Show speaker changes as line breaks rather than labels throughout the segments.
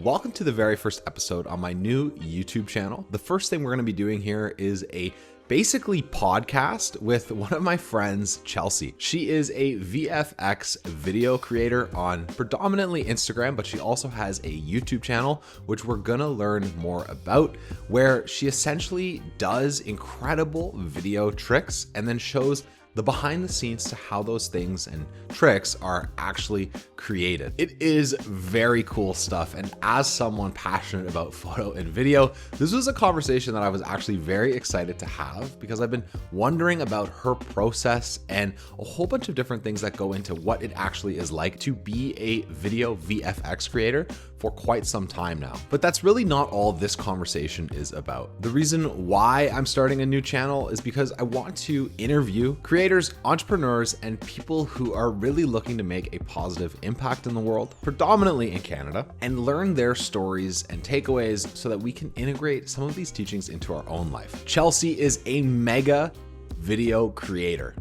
Welcome to the very first episode on my new YouTube channel. The first thing we're going to be doing here is a basically podcast with one of my friends, Chelsea. She is a VFX video creator on predominantly Instagram, but she also has a YouTube channel, which we're gonna learn more about, where she essentially does incredible video tricks and then shows the behind the scenes to how those things and tricks are actually created. It is very cool stuff. And as someone passionate about photo and video, this was a conversation that I was actually very excited to have because I've been wondering about her process and a whole bunch of different things that go into what it actually is like to be a video VFX creator for quite some time now. But that's really not all this conversation is about. The reason why I'm starting a new channel is because I want to interview creators, entrepreneurs, and people who are really looking to make a positive impact in the world, predominantly in Canada, and learn their stories and takeaways so that we can integrate some of these teachings into our own life. Chelsea is a mega video creator,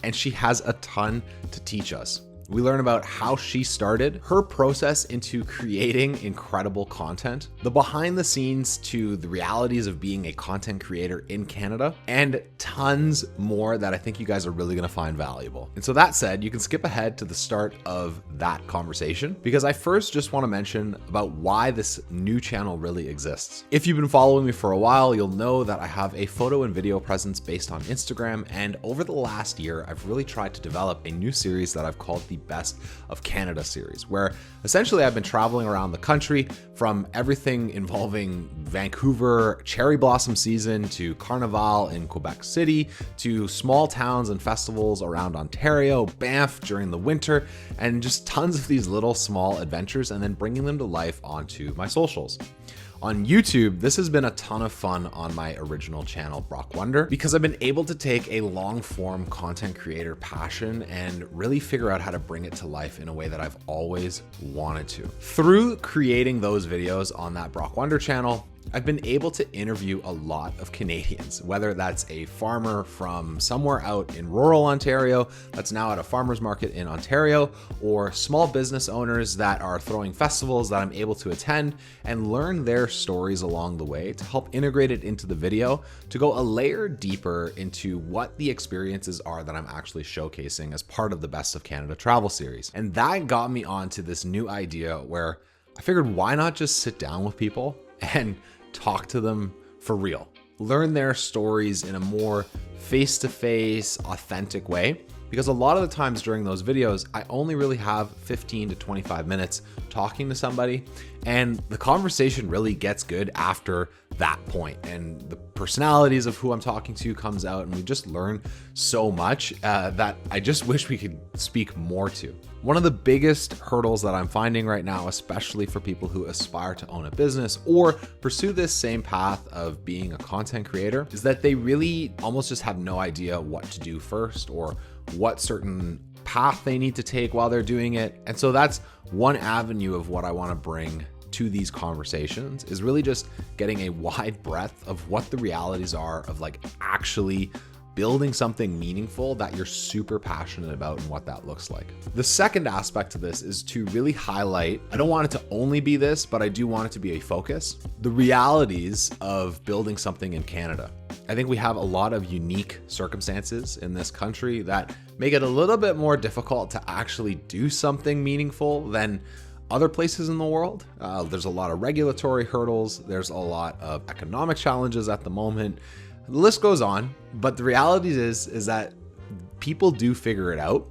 and she has a ton to teach us. We learn about how she started, her process into creating incredible content, the behind the scenes to the realities of being a content creator in Canada, and tons more that I think you guys are really gonna find valuable. And so that said, you can skip ahead to the start of that conversation because I first just wanna mention about why this new channel really exists. If you've been following me for a while, you'll know that I have a photo and video presence based on Instagram. And over the last year, I've really tried to develop a new series that I've called the Best of Canada series, where essentially I've been traveling around the country from everything involving Vancouver cherry blossom season to Carnival in Quebec City to small towns and festivals around Ontario, Banff during the winter, and just tons of these little small adventures and then bringing them to life onto my socials. On YouTube, this has been a ton of fun on my original channel, Brock Wonder, because I've been able to take a long form content creator passion and really figure out how to bring it to life in a way that I've always wanted to. Through creating those videos on that Brock Wonder channel, I've been able to interview a lot of Canadians, whether that's a farmer from somewhere out in rural Ontario that's now at a farmer's market in Ontario, or small business owners that are throwing festivals that I'm able to attend and learn their stories along the way to help integrate it into the video to go a layer deeper into what the experiences are that I'm actually showcasing as part of the Best of Canada travel series. And that got me onto this new idea where I figured, why not just sit down with people and talk to them for real, learn their stories in a more face-to-face, authentic way. Because a lot of the times during those videos, I only really have 15 to 25 minutes talking to somebody, and the conversation really gets good after that point. And the personalities of who I'm talking to comes out, and we just learn so much that I just wish we could speak more to. One of the biggest hurdles that I'm finding right now, especially for people who aspire to own a business or pursue this same path of being a content creator, is that they really almost just have no idea what to do first or what certain path they need to take while they're doing it. And so that's one avenue of what I want to bring to these conversations, is really just getting a wide breadth of what the realities are of like actually building something meaningful that you're super passionate about and what that looks like. The second aspect to this is to really highlight, I don't want it to only be this, but I do want it to be a focus, the realities of building something in Canada. I think we have a lot of unique circumstances in this country that make it a little bit more difficult to actually do something meaningful than other places in the world. There's a lot of regulatory hurdles. There's a lot of economic challenges at the moment. The list goes on, but the reality is that people do figure it out.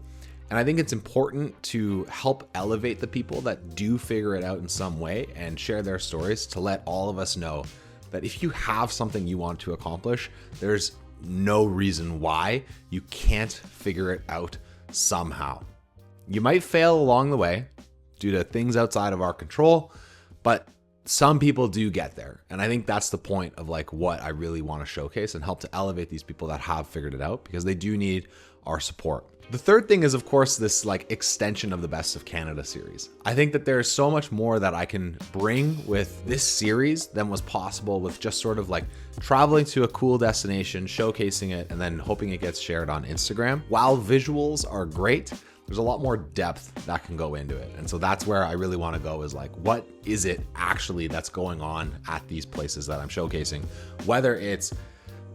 And I think it's important to help elevate the people that do figure it out in some way and share their stories to let all of us know that if you have something you want to accomplish, there's no reason why you can't figure it out somehow. You might fail along the way due to things outside of our control, but some people do get there. And I think that's the point of like what I really want to showcase and help to elevate these people that have figured it out, because they do need our support. The third thing is, of course, this like extension of the Best of Canada series. I think that there's so much more that I can bring with this series than was possible with just sort of like traveling to a cool destination, showcasing it, and then hoping it gets shared on Instagram. While visuals are great, there's a lot more depth that can go into it. And so that's where I really want to go, is like, what is it actually that's going on at these places that I'm showcasing? Whether it's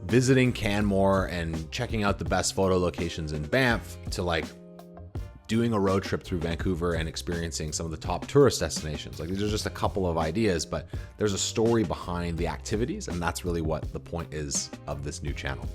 visiting Canmore and checking out the best photo locations in Banff, to like doing a road trip through Vancouver and experiencing some of the top tourist destinations. Like, these are just a couple of ideas, but there's a story behind the activities, and that's really what the point is of this new channel.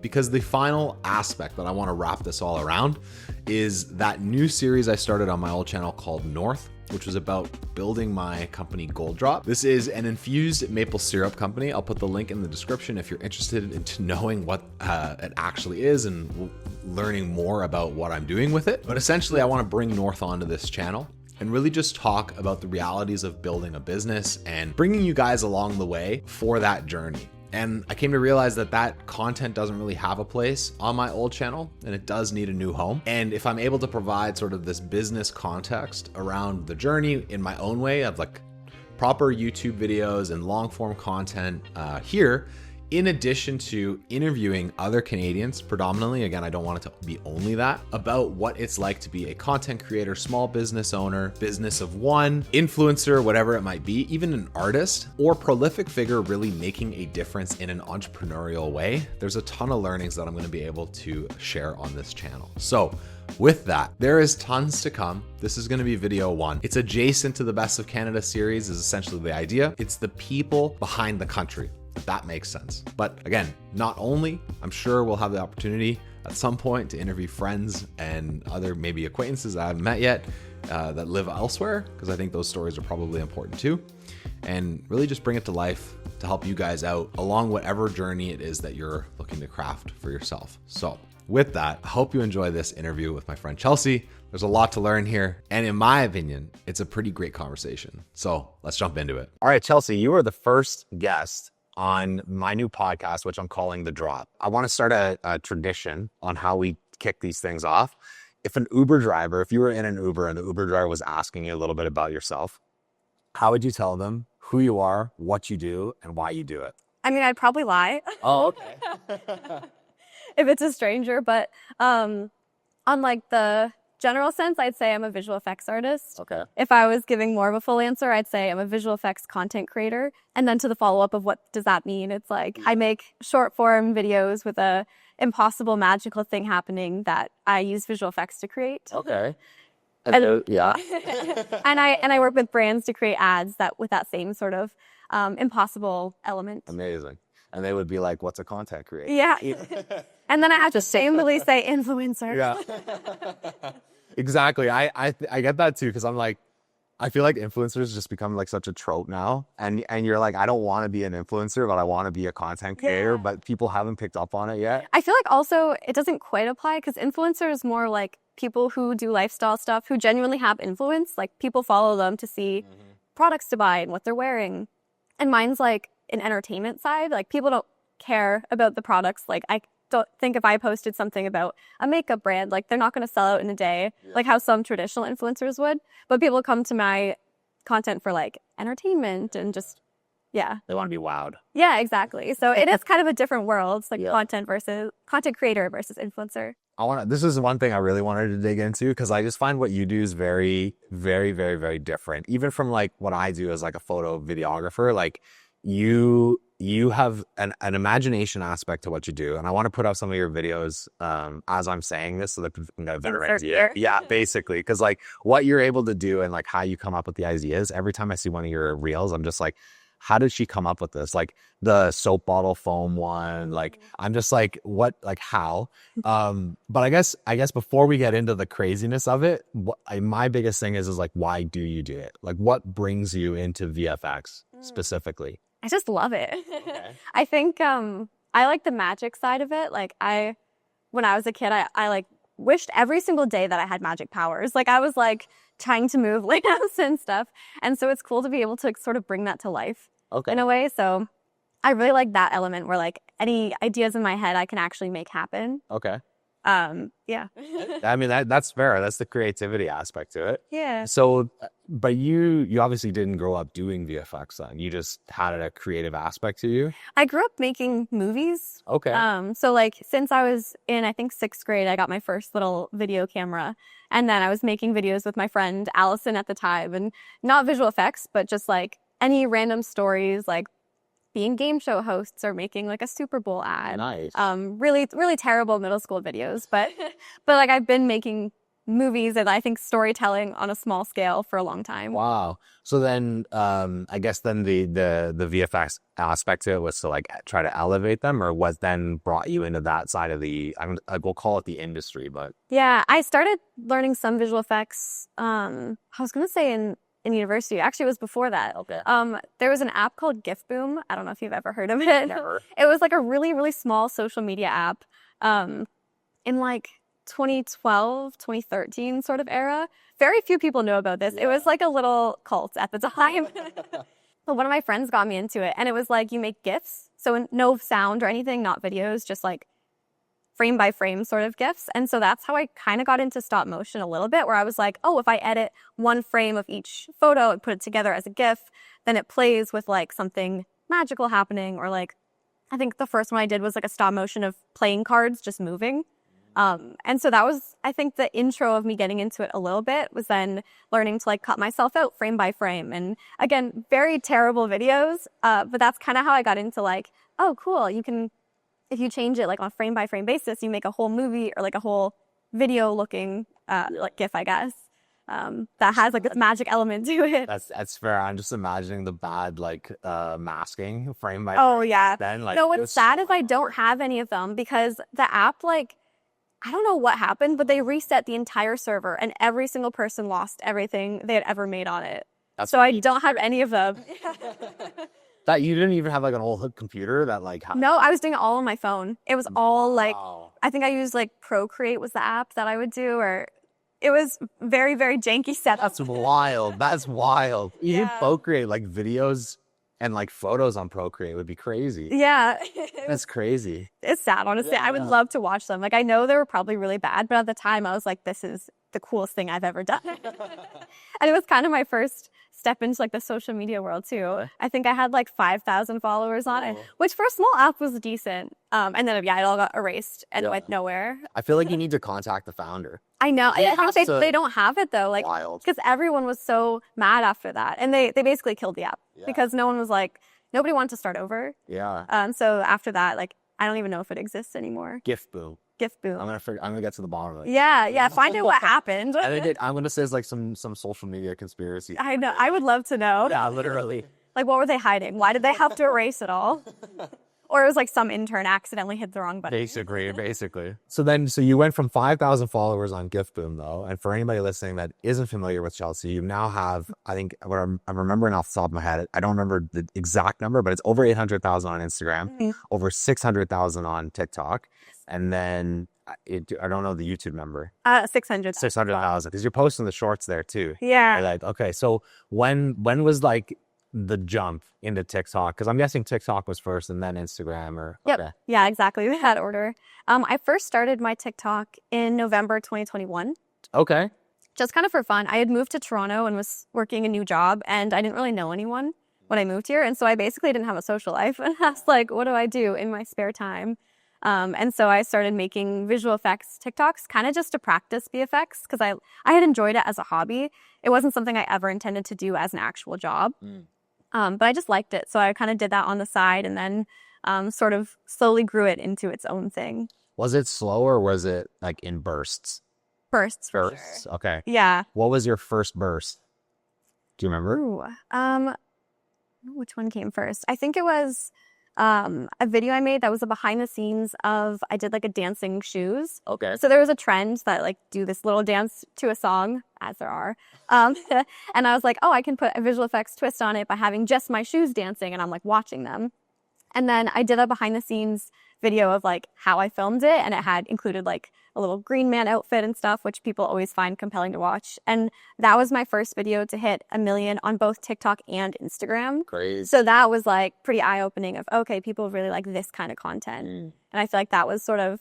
Because the final aspect that I want to wrap this all around is that new series I started on my old channel called North, which was about building my company Gold Drop. This is an infused maple syrup company. I'll put the link in the description if you're interested into knowing what it actually is and learning more about what I'm doing with it. But essentially, I want to bring North onto this channel and really just talk about the realities of building a business and bringing you guys along the way for that journey. And I came to realize that that content doesn't really have a place on my old channel, and it does need a new home. And if I'm able to provide sort of this business context around the journey in my own way of like proper YouTube videos and long form content here, in addition to interviewing other Canadians, predominantly, again, I don't want it to be only that, about what it's like to be a content creator, small business owner, business of one, influencer, whatever it might be, even an artist or prolific figure really making a difference in an entrepreneurial way. There's a ton of learnings that I'm going to be able to share on this channel. So with that, there is tons to come. This is going to be video 1. It's adjacent to the Best of Canada series is essentially the idea. It's the people behind the country, if that makes sense. But again, not only, I'm sure we'll have the opportunity at some point to interview friends and other maybe acquaintances that I haven't met yet that live elsewhere, because I think those stories are probably important too. And really just bring it to life to help you guys out along whatever journey it is that you're looking to craft for yourself. So with that, I hope you enjoy this interview with my friend Chelsea. There's a lot to learn here. And in my opinion, it's a pretty great conversation. So let's jump into it. All right, Chelsea, you are the first guest on my new podcast, which I'm calling The Drop. I want to start a tradition on how we kick these things off. If an Uber driver, if you were in an Uber and the Uber driver was asking you a little bit about yourself, how would you tell them who you are, what you do, and why you do it?
I mean, I'd probably lie.
Oh, okay.
If it's a stranger, but on like the general sense, I'd say I'm a visual effects artist.
Okay.
If I was giving more of a full answer, I'd say I'm a visual effects content creator. And then to the follow-up of what does that mean? It's like I make short form videos with a impossible magical thing happening that I use visual effects to create.
Okay.
Yeah. and I work with brands to create ads that with that same sort of impossible element.
Amazing. And they would be like, what's a content creator?
Yeah. And then I have to shamefully say influencer.
Yeah. Exactly. I get that too, because I'm like, I feel like influencers just become like such a trope now. And you're like, I don't want to be an influencer, but I want to be a content creator, but people haven't picked up on it yet.
I feel like also it doesn't quite apply because influencer is more like people who do lifestyle stuff, who genuinely have influence. Like people follow them to see products to buy and what they're wearing. And mine's like an entertainment side. Like people don't care about the products. Like I don't think if I posted something about a makeup brand, like they're not going to sell out in a day, like how some traditional influencers would. But people come to my content for like entertainment and just, yeah.
They want to be wowed.
Yeah, exactly. So it is kind of a different world. It's like content creator versus influencer.
This is one thing I really wanted to dig into, because I just find what you do is very, very, very, very different. Even from like what I do as like a photo videographer, like you have an imagination aspect to what you do. And I want to put up some of your videos as I'm saying this so that people can get a better idea. Yeah, basically. Because like what you're able to do and like how you come up with the ideas, every time I see one of your reels, I'm just like, how did she come up with this? Like the soap bottle foam one, like I'm just like, what, like how? But I guess before we get into the craziness of it, my biggest thing is like, why do you do it? Like what brings you into VFX specifically?
I just love it.
Okay.
I think I like the magic side of it. Like when I was a kid, I like wished every single day that I had magic powers. Like I was like trying to move layouts and stuff. And so it's cool to be able to sort of bring that to life in a way. So I really like that element where like any ideas in my head I can actually make happen.
Okay.
Yeah.
I mean, that's fair. That's the creativity aspect to it.
Yeah.
So, but you obviously didn't grow up doing VFX then. You just had a creative aspect to you.
I grew up making movies.
Okay.
So like since I was in, I think 6th grade, I got my first little video camera. And then I was making videos with my friend Allison at the time, and not visual effects, but just like any random stories, like being game show hosts or making like a Super Bowl ad.
Nice.
Really, really terrible middle school videos, but like I've been making movies and I think storytelling on a small scale for a long time.
Wow. So then, I guess then the VFX aspect to it was to like try to elevate them, or was then brought you into that side of we'll call it the industry, but.
Yeah, I started learning some visual effects. I was gonna say in university. Actually, it was before that.
Okay.
There was an app called GIF Boom. I don't know if you've ever heard of it.
Never.
It was like a really, really small social media app in like 2012, 2013 sort of era. Very few people know about this. Yeah. It was like a little cult at the time. But one of my friends got me into it, and it was like you make GIFs. So no sound or anything, not videos, just like frame by frame sort of GIFs. And so that's how I kind of got into stop motion a little bit, where I was like, oh, if I edit one frame of each photo and put it together as a GIF, then it plays with like something magical happening. Or like, I think the first one I did was like a stop motion of playing cards just moving. And so that was, I think, the intro of me getting into it a little bit, was then learning to like cut myself out frame by frame. And again, very terrible videos, but that's kind of how I got into like, oh, cool, you can, if you change it like on a frame by frame basis, you make a whole movie or like a whole video looking like GIF, I guess, that has like this magic element to it.
That's fair. I'm just imagining the bad like masking frame by
Oh
frame.
yeah.
Then like
no, what's sad is I don't have any of them, because the app, like, I don't know what happened, but they reset the entire server and every single person lost everything they had ever made on it. So I don't have any of them.
That you didn't even have like an old computer that like.
No, I was doing it all on my phone. It was all like,
wow.
I think I used like Procreate was the app that I would do, or it was very, very janky setup.
That's wild. That's wild. You
Yeah.
can Procreate like videos and like photos on Procreate would be crazy.
Yeah.
That's crazy.
It's sad, honestly.
Yeah.
I would love to watch them. Like, I know they were probably really bad, but at the time I was like, this is the coolest thing I've ever done. And it was kind of my first step into like the social media world too. I think I had like 5,000 followers on it, which for a small app was decent. And then yeah, it all got erased and went nowhere.
I feel like you need to contact the founder.
I know.
It
I
has
think
to-
they don't have it though, like,
Wild.
because everyone was so mad after that, and they basically killed the app because no one was like, nobody wanted to start over.
Yeah.
So after that, like, I don't even know if it exists anymore.
GIF boom.
GIF Boom.
I'm gonna get to the bottom of it.
Yeah. Find out what happened.
I'm gonna say it's like some social media conspiracy.
I know. I would love to know.
Yeah, literally.
Like, what were they hiding? Why did they have to erase it all? Or it was like some intern accidentally hit the wrong button.
Basically. So you went from 5,000 followers on GIF Boom though, and for anybody listening that isn't familiar with Chelsea, you now have, I think, what I'm remembering off the top of my head, I don't remember the exact number, but it's over 800,000 on Instagram, over 600,000 on TikTok, and then I don't know the YouTube number.
600.
600,000, because you're posting the shorts there too.
Yeah.
Like, okay, so when was like the jump into TikTok? Because I'm guessing TikTok was first and then Instagram, or
Yep.
okay.
Yeah, exactly. That order. I first started my TikTok in November 2021.
Okay.
Just kind of for fun. I had moved to Toronto and was working a new job, and I didn't really know anyone when I moved here. And so I basically didn't have a social life. And I was like, what do I do in my spare time? And so I started making visual effects TikToks, kind of just to practice VFX, because I had enjoyed it as a hobby. It wasn't something I ever intended to do as an actual job. But I just liked it. So I kind of did that on the side, and then sort of slowly grew it into its own thing.
Was it slow, or was it like in bursts?
Bursts, for
Bursts.
sure.
Okay.
Yeah.
What was your first burst? Do you remember?
Ooh, which one came first? I think it was a video I made that was a behind the scenes of, I did like a dancing shoes.
Okay.
So there was a trend that like do this little dance to a song, as there are. And I was like, oh, I can put a visual effects twist on it by having just my shoes dancing, and I'm like watching them. And then I did a behind the scenes video of like how I filmed it, and it had included like a little green man outfit and stuff, which people always find compelling to watch. And that was my first video to hit 1 million on both TikTok and Instagram.
Crazy.
So that was like pretty eye-opening of, okay, people really like this kind of content. And I feel like that was sort of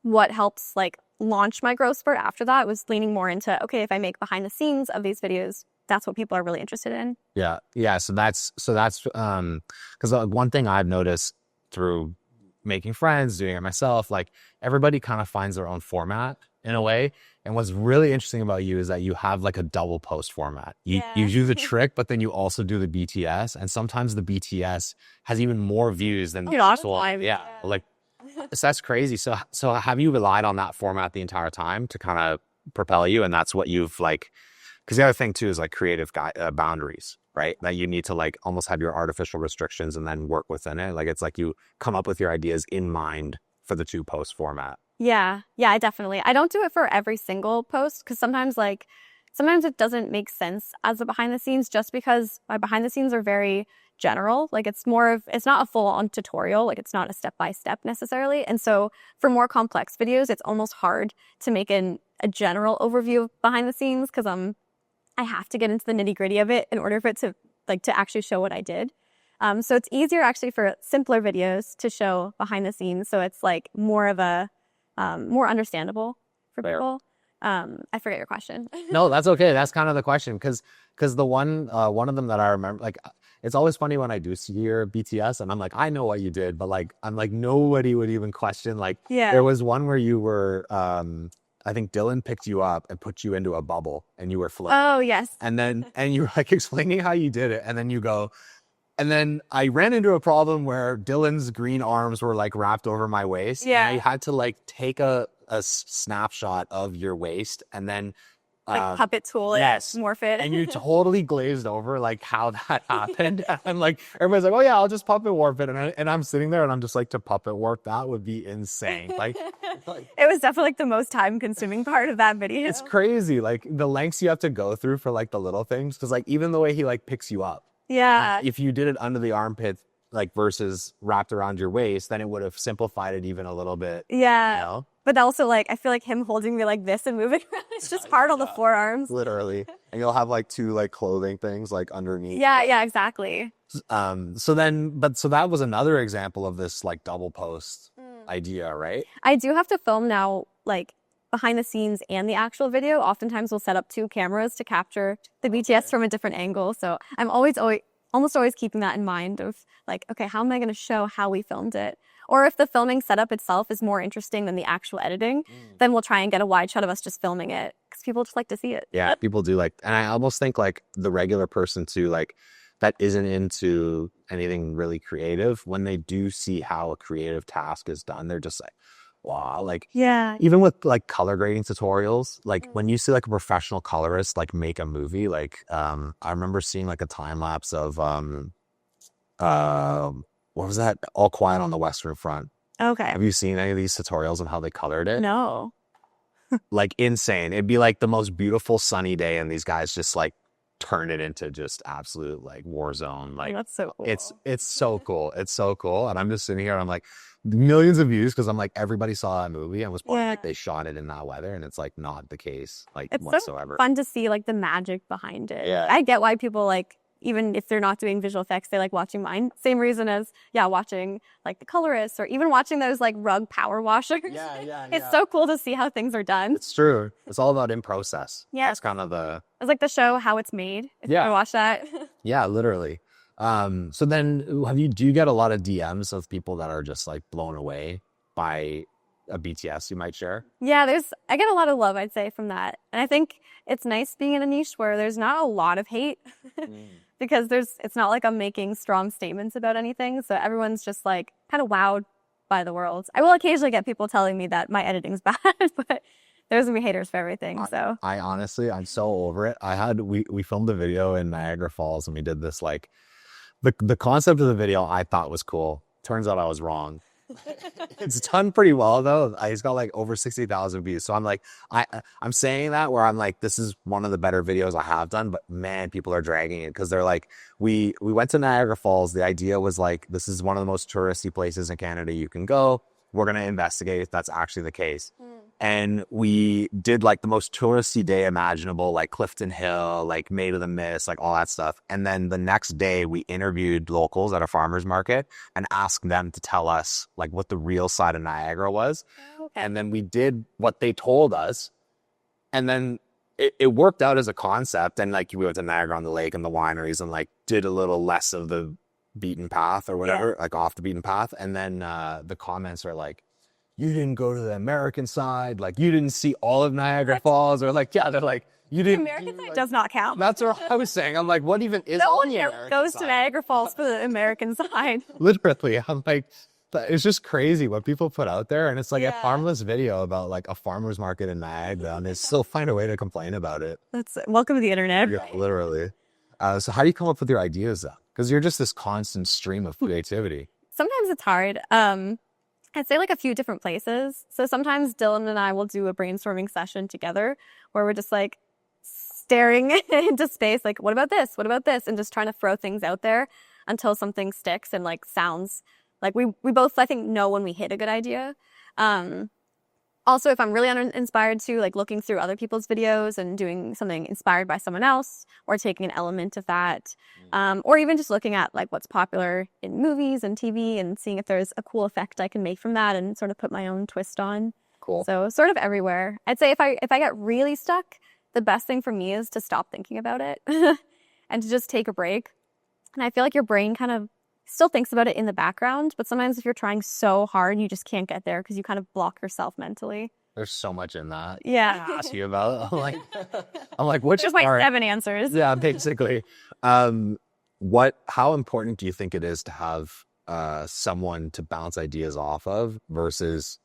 what helps like launch my growth spurt after that was leaning more into, okay, if I make behind the scenes of these videos, that's what people are really interested in.
Yeah. So that's because one thing I've noticed through making friends, doing it myself, like everybody kind of finds their own format in a way. And what's really interesting about you is that you have like a double post format. You do the trick, but then you also do the BTS. And sometimes the BTS has even more views than the actual. Yeah. Like, so that's crazy. So have you relied on that format the entire time to kind of propel you? And that's what you've like, because the other thing too is like creative boundaries, right? That you need to like almost have your artificial restrictions and then work within it. Like it's like you come up with your ideas in mind for the 2-post format.
Yeah, I definitely. I don't do it for every single post because sometimes it doesn't make sense as a behind the scenes just because my behind the scenes are very general. Like it's not a full on tutorial. Like it's not a step by step necessarily. And so for more complex videos, it's almost hard to make a general overview of behind the scenes because I have to get into the nitty gritty of it in order for it to actually show what I did. So it's easier actually for simpler videos to show behind the scenes. So it's like more of a more understandable for people. I forget your question.
No, that's okay. That's kind of the question because the one of them that I remember, like it's always funny when I do see your BTS and I'm like, I know what you did, but like I'm like nobody would even question. Like there was one where you were I think Dylan picked you up and put you into a bubble and you were floating.
Oh yes.
And you were like explaining how you did it, and then you go. And then I ran into a problem where Dylan's green arms were like wrapped over my waist.
Yeah.
And I had to like take a snapshot of your waist and then
like puppet tool it, morph it.
And you totally glazed over like how that happened. And I'm like, everybody's like, oh yeah, I'll just puppet warp it. And I'm sitting there and I'm just like, to puppet warp, that would be insane. Like
it was definitely like the most time consuming part of that video.
It's crazy. Like the lengths you have to go through for like the little things. Cause like even the way he like picks you up.
Yeah.
If you did it under the armpit, like versus wrapped around your waist, then it would have simplified it even a little bit.
Yeah.
You know?
But also, like, I feel like him holding me like this and moving around, it's just hard on the forearms.
Literally. And you'll have like 2 like clothing things like underneath.
Yeah, exactly.
So that was another example of this like double post idea, right?
I do have to film now, like, behind the scenes and the actual video. Oftentimes we'll set up 2 cameras to capture the BTS from a different angle. So I'm almost always keeping that in mind of like, okay, how am I going to show how we filmed it? Or if the filming setup itself is more interesting than the actual editing, then we'll try and get a wide shot of us just filming it because people just like to see it.
Yeah, people do like, and I almost think like the regular person too, like that isn't into anything really creative, when they do see how a creative task is done, they're just like, wow. Like,
yeah,
even with like color grading tutorials, like when you see like a professional colorist like make a movie, like I remember seeing like a time lapse of what was that? All Quiet on the Western Front.
Okay.
Have you seen any of these tutorials on how they colored it?
No.
Like insane. It'd be like the most beautiful sunny day and these guys just like turn it into just absolute like war zone. Like
that's so cool.
It's so cool. It's so cool. And I'm just sitting here and I'm like, millions of views because I'm like, everybody saw that movie and was like they shot it in that weather, and it's like not the case like
it's
whatsoever.
So fun to see like the magic behind it.
Yeah.
I get why people like, even if they're not doing visual effects, they like watching mine. Same reason as watching like the colorists or even watching those like rug power washers.
Yeah.
It's so cool to see how things are done.
It's true. It's all about in process.
Yeah.
That's kind of
it's like the show How It's Made. If you watch that.
Yeah, literally. So then do you get a lot of DMs of people that are just like blown away by a BTS you might share?
Yeah, I get a lot of love, I'd say, from that. And I think it's nice being in a niche where there's not a lot of hate because it's not like I'm making strong statements about anything. So everyone's just like kind of wowed by the world. I will occasionally get people telling me that my editing's bad, but there's gonna be haters for everything. So
I honestly, I'm so over it. We filmed a video in Niagara Falls and we did this like, the concept of the video I thought was cool. Turns out I was wrong. It's done pretty well though. He's got like over 60,000 views. So I'm like, I'm saying that where I'm like, this is one of the better videos I have done, but man, people are dragging it because they're like, we went to Niagara Falls. The idea was like, this is one of the most touristy places in Canada you can go. We're going to investigate if that's actually the case. And we did like the most touristy day imaginable, like Clifton Hill, like Maid of the Mist, like all that stuff. And then the next day we interviewed locals at a farmer's market and asked them to tell us like what the real side of Niagara was.
Okay.
And then we did what they told us. And then it worked out as a concept. And like we went to Niagara on the Lake and the wineries and like did a little less of the beaten path or whatever, like off the beaten path. And then the comments are like, you didn't go to the American side, like you didn't see all of Niagara Falls, or like, yeah, they're like, you
The
didn't.
American side does not count.
That's what I was saying. I'm like, what even is
No
on
one
the
here
American
goes
side?
to Niagara Falls for the American side.
Literally, I'm like, it's just crazy what people put out there, and it's like a
Yeah.
harmless video about like a farmer's market in Niagara, and they still find a way to complain about it.
That's welcome to the internet.
Yeah, literally. So how do you come up with your ideas though? Because you're just this constant stream of creativity.
Sometimes it's hard. I'd say like a few different places. So sometimes Dylan and I will do a brainstorming session together where we're just like staring into space, like, what about this? What about this? And just trying to throw things out there until something sticks and like sounds like we both, I think, know when we hit a good idea. Also, if I'm really uninspired to, like looking through other people's videos and doing something inspired by someone else or taking an element of that, or even just looking at like what's popular in movies and TV and seeing if there's a cool effect I can make from that and sort of put my own twist on.
Cool.
So sort of everywhere. I'd say if I get really stuck, the best thing for me is to stop thinking about it and to just take a break. And I feel like your brain kind of still thinks about it in the background, but sometimes if you're trying so hard, you just can't get there because you kind of block yourself mentally.
There's so much in that.
Yeah.
I ask you about it. I'm like, what's
Just like
part?
7 answers.
Yeah, basically. How important do you think it is to have someone to bounce ideas off of versus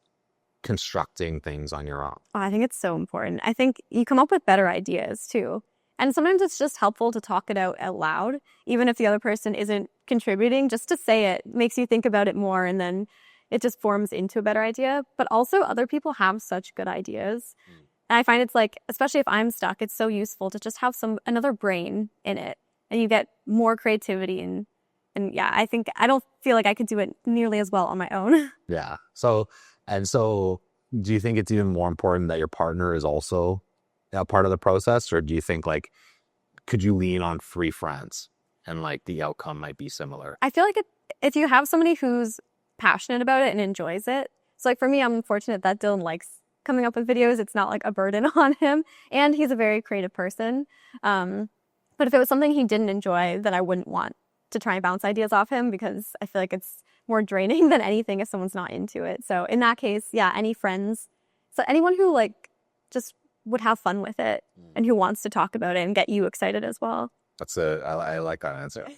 constructing things on your own?
Oh, I think it's so important. I think you come up with better ideas too. And sometimes it's just helpful to talk it out loud, even if the other person isn't contributing. Just to say it makes you think about it more, and then it just forms into a better idea. But also other people have such good ideas. And I find it's like, especially if I'm stuck, it's so useful to just have another brain in it, and you get more creativity. And yeah, I don't feel like I could do it nearly as well on my own.
Yeah. So do you think it's even more important that your partner is also a part of the process, or do you think like, could you lean on 3 friends and like the outcome might be similar?
I feel like if you have somebody who's passionate about it and enjoys it. So like for me, I'm fortunate that Dylan likes coming up with videos. It's not like a burden on him, and he's a very creative person. But if it was something he didn't enjoy, then I wouldn't want to try and bounce ideas off him, because I feel like it's more draining than anything if someone's not into it. So in that case, yeah, any friends. So anyone who like just would have fun with it and who wants to talk about it and get you excited as well.
I like that answer.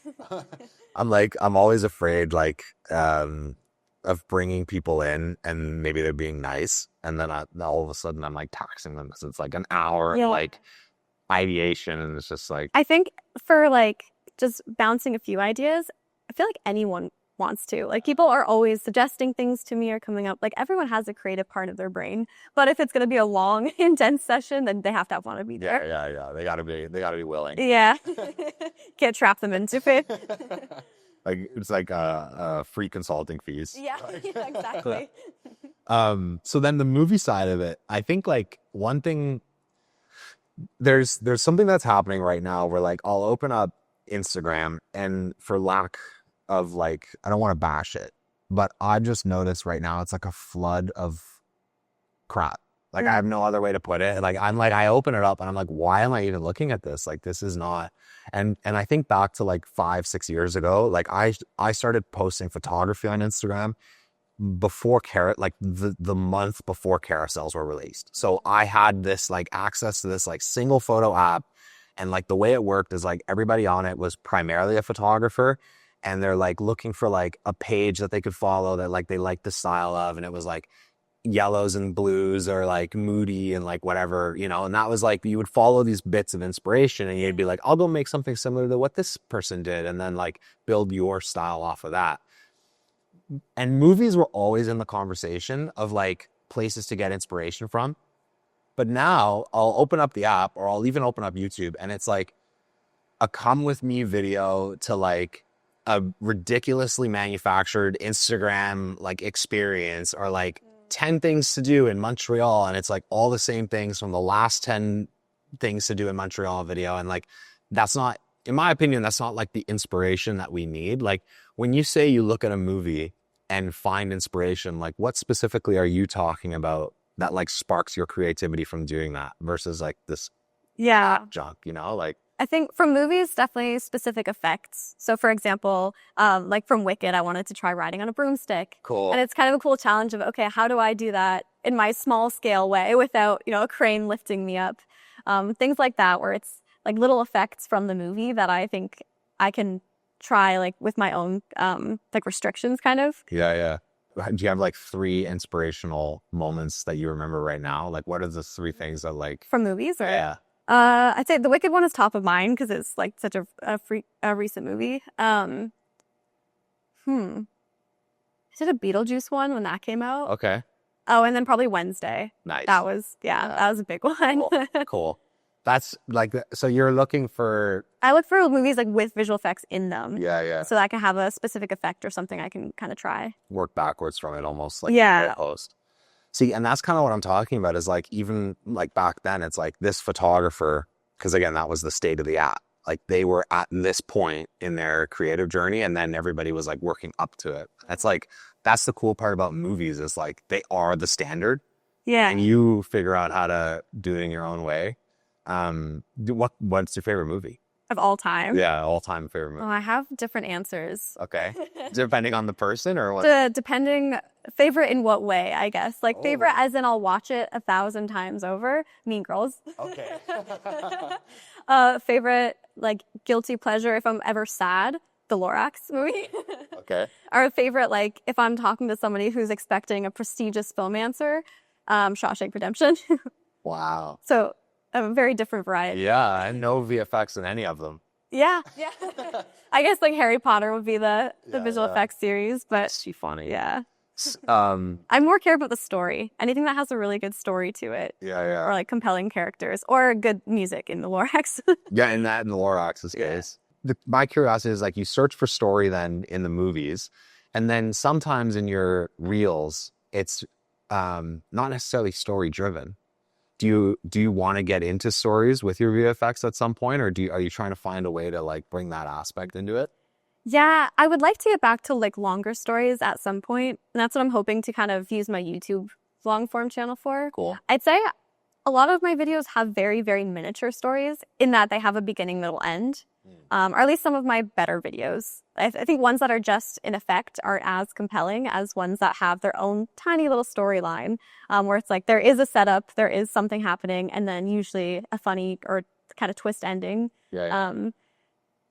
I'm always afraid like of bringing people in and maybe they're being nice, and then all of a sudden I'm like taxing them because it's like an hour of like ideation, and it's just like,
I think for like just bouncing a few ideas, I feel like anyone wants to. Like people are always suggesting things to me or coming up. Like everyone has a creative part of their brain, but if it's going to be a long, intense session, then they have to want to be there.
Yeah. They gotta be willing.
Yeah. Can't trap them into it.
Like it's like free consulting fees.
Yeah, exactly.
So then the movie side of it, I think like one thing, there's something that's happening right now where like I'll open up Instagram, and for lack of like, I don't want to bash it, but I just noticed right now it's like a flood of crap. Like I have no other way to put it. Like I open it up and I'm like, why am I even looking at this? Like this is not. And I think back to like 5-6 years ago, like I started posting photography on Instagram before the month before carousels were released. So I had this like access to this like single photo app, and like the way it worked is like everybody on it was primarily a photographer, and they're like looking for like a page that they could follow that like they like the style of, and it was like yellows and blues or like moody and like whatever, you know. And that was like, you would follow these bits of inspiration and you'd be like, I'll go make something similar to what this person did, and then like build your style off of that. And movies were always in the conversation of like places to get inspiration from. But now I'll open up the app, or I'll even open up YouTube, and it's like a come with me video to like a ridiculously manufactured Instagram like experience, or like 10 things to do in Montreal, and it's like all the same things from the last 10 things to do in Montreal video. And like, that's not, in my opinion, that's not like the inspiration that we need. Like when you say you look at a movie and find inspiration, like what specifically are you talking about that like sparks your creativity from doing that versus like this junk, you know? Like,
I think from movies, definitely specific effects. So for example, like from Wicked, I wanted to try riding on a broomstick.
cool.
And it's kind of a cool challenge of, okay, how do I do that in my small scale way without, you know, a crane lifting me up? Things like that, where it's like little effects from the movie that I think I can try like with my own like restrictions kind of.
Yeah. Do you have like 3 inspirational moments that you remember right now? Like what are the 3 things that like...
From movies? Or?
Yeah.
I'd say the Wicked one is top of mind because it's like such a recent movie. I did a Beetlejuice one when that came out.
Okay.
Oh, and then probably Wednesday.
Nice.
That was, that was a big one.
Cool. That's like, so you're looking for...
I look for movies like with visual effects in them.
Yeah.
So that I can have a specific effect or something I can kind of try.
Work backwards from it almost like
Yeah.
post. See, and that's kind of what I'm talking about is like, even like back then, it's like this photographer, because again, that was the state of the art. Like they were at this point in their creative journey and then everybody was like working up to it. That's like, that's the cool part about movies is like, they are the standard.
Yeah.
And you figure out how to do it in your own way. What's your favorite movie?
Of all time?
Yeah, all-time favorite movie.
Oh, I have different answers.
Okay. Depending on the person or what?
Depending, favorite in what way, I guess. Like favorite as in I'll watch it 1,000 times over. Mean Girls.
Okay.
Favorite, like guilty pleasure if I'm ever sad, the Lorax movie.
Okay.
Or favorite, like if I'm talking to somebody who's expecting a prestigious film answer, Shawshank Redemption.
Wow.
So a very different variety.
Yeah, no VFX in any of them.
Yeah. I guess like Harry Potter would be the visual effects series, but
That's too funny.
yeah. I more care about the story. Anything that has a really good story to it.
Yeah.
Or like compelling characters or good music in the Lorax.
Yeah, in that in the Lorax's case. My curiosity is like you search for story then in the movies, and then sometimes in your reels, it's not necessarily story driven. Do you want to get into stories with your VFX at some point, or are you trying to find a way to like bring that aspect into it?
Yeah, I would like to get back to like longer stories at some point. And that's what I'm hoping to kind of use my YouTube long form channel for.
Cool.
I'd say a lot of my videos have very, very miniature stories in that they have a beginning, middle, end. Or at least some of my better videos. I think ones that are just in effect aren't as compelling as ones that have their own tiny little storyline, where it's like there is a setup, there is something happening, and then usually a funny or kind of twist ending.
Yeah.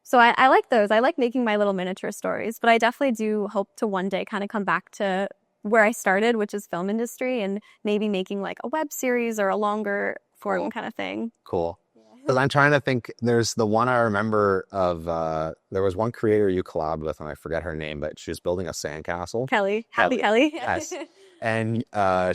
So I like those. I like making my little miniature stories, but I definitely do hope to one day kind of come back to where I started, which is film industry, and maybe making like a web series or a longer form kind of thing.
Cool. Because I'm trying to think, there's the one I remember of, there was one creator you collabed with, and I forget her name, but she was building a sandcastle.
Kelly. Happy Kelly.
Yes. And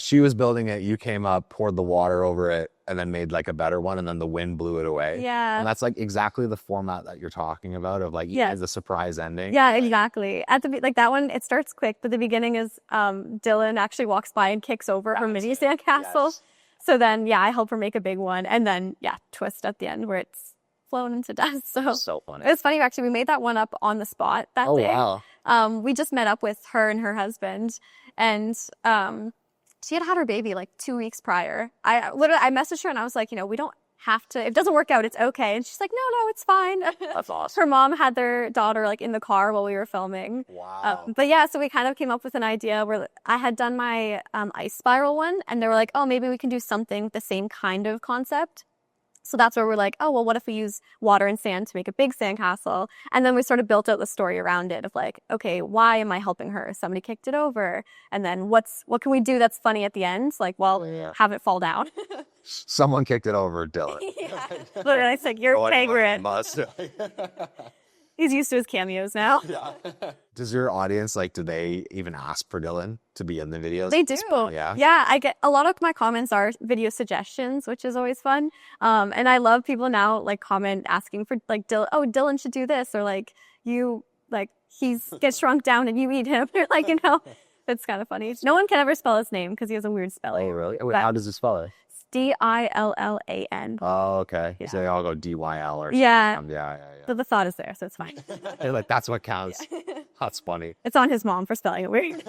she was building it, you came up, poured the water over it, and then made like a better one, and then the wind blew it away.
Yeah.
And that's like exactly the format that you're talking about of like, the surprise ending.
Yeah, exactly. At the like that one, it starts quick, but the beginning is Dylan actually walks by and kicks over her mini sandcastle.
Yes.
So then, I help her make a big one, and then twist at the end where it's flown into dust.
So funny.
It's funny actually. We made that one up on the spot that day.
Oh wow.
We just met up with her and her husband, and she had her baby like 2 weeks prior. I messaged her and I was like, we don't have to. If it doesn't work out, it's okay. And she's like, no, it's fine.
That's awesome.
Her mom had their daughter like in the car while we were filming.
Wow.
But yeah, so we kind of came up with an idea where I had done my ice spiral one, and they were like, oh, maybe we can do something with the same kind of concept. So that's where we're like, oh, well, what if we use water and sand to make a big sandcastle? And then we sort of built out the story around it of like, okay, why am I helping her? Somebody kicked it over. And then what can we do that's funny at the end? Like, have it fall down.
Someone kicked it over, Dylan.
Literally, it's like, you're favorite.
Must.
He's used to his cameos now.
Yeah. Does your audience, like, do they even ask for Dylan to be in the videos?
They do.
Yeah.
Yeah, I get a lot of my comments are video suggestions, which is always fun. And I love people now like comment asking for like Dylan should do this, or like he gets shrunk down and you eat him. Like, It's kind of funny. No one can ever spell his name because he has a weird spelling.
Oh, really? Wait, how does it spell it?
Dillan.
Oh, okay.
Yeah.
So they all go DYL or something.
Yeah.
Yeah.
So the thought is there, so it's fine.
They're like, that's what counts. That's funny.
It's on his mom for spelling it weird.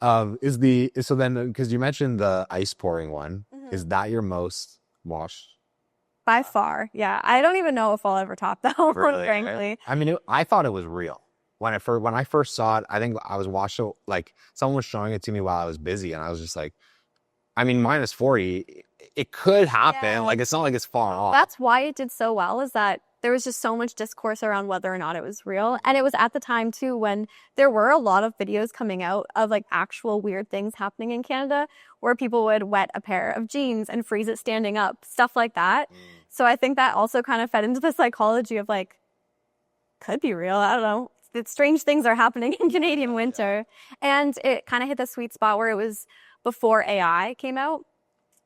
So then, because you mentioned the ice pouring one, is that your most watched?
By far, yeah. I don't even know if I'll ever top that one,
Really?
frankly.
I mean, I thought it was real. When I first saw it, I think I was watching, like, someone was showing it to me while I was busy, and I was just like, I mean, -40, it could happen.
Yeah.
Like, it's not like it's far off.
That's why it did so well, is that there was just so much discourse around whether or not it was real. And it was at the time, too, when there were a lot of videos coming out of, like, actual weird things happening in Canada, where people would wet a pair of jeans and freeze it standing up, stuff like that. So I think that also kind of fed into the psychology of, like, could be real. I don't know. Strange things are happening in Canadian winter. And it kind of hit the sweet spot where it was before AI came out.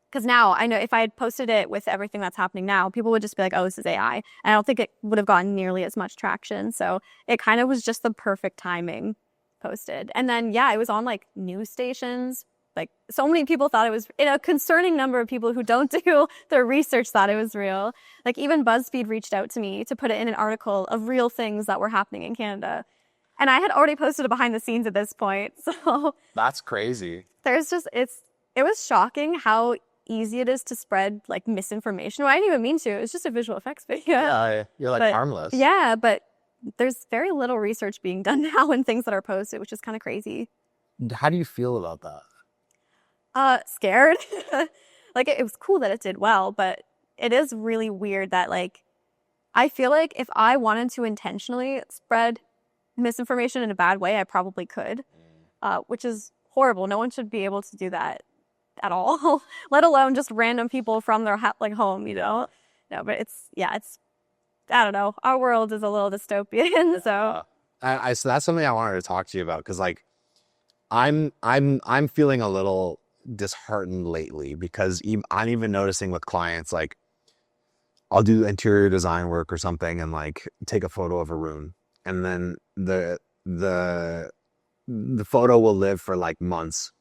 Because now I know if I had posted it with everything that's happening now, people would just be like, oh, this is AI. And I don't think it would have gotten nearly as much traction. So it kind of was just the perfect timing posted. And then, yeah, it was on like news stations. Like so many people thought it was, a concerning number of people who don't do their research thought it was real. Like even BuzzFeed reached out to me to put it in an article of real things that were happening in Canada. And I had already posted it behind the scenes at this point. So
That's crazy.
there's just, it was shocking how easy it is to spread like misinformation. Well, I didn't even mean to. It's just a visual effects video.
Yeah, you're like harmless.
Yeah, but there's very little research being done now in things that are posted, which is kind of crazy.
How do you feel about that?
Scared. Like it was cool that it did well, but it is really weird that like, I feel like if I wanted to intentionally spread misinformation in a bad way, I probably could, which is horrible. No one should be able to do that at all, let alone just random people from their home, you know? No, but it's, I don't know. Our world is a little dystopian, so.
So that's something I wanted to talk to you about, because like, I'm feeling a little disheartened lately, because I'm even noticing with clients, like I'll do interior design work or something and like take a photo of a room, and then the photo will live for like months,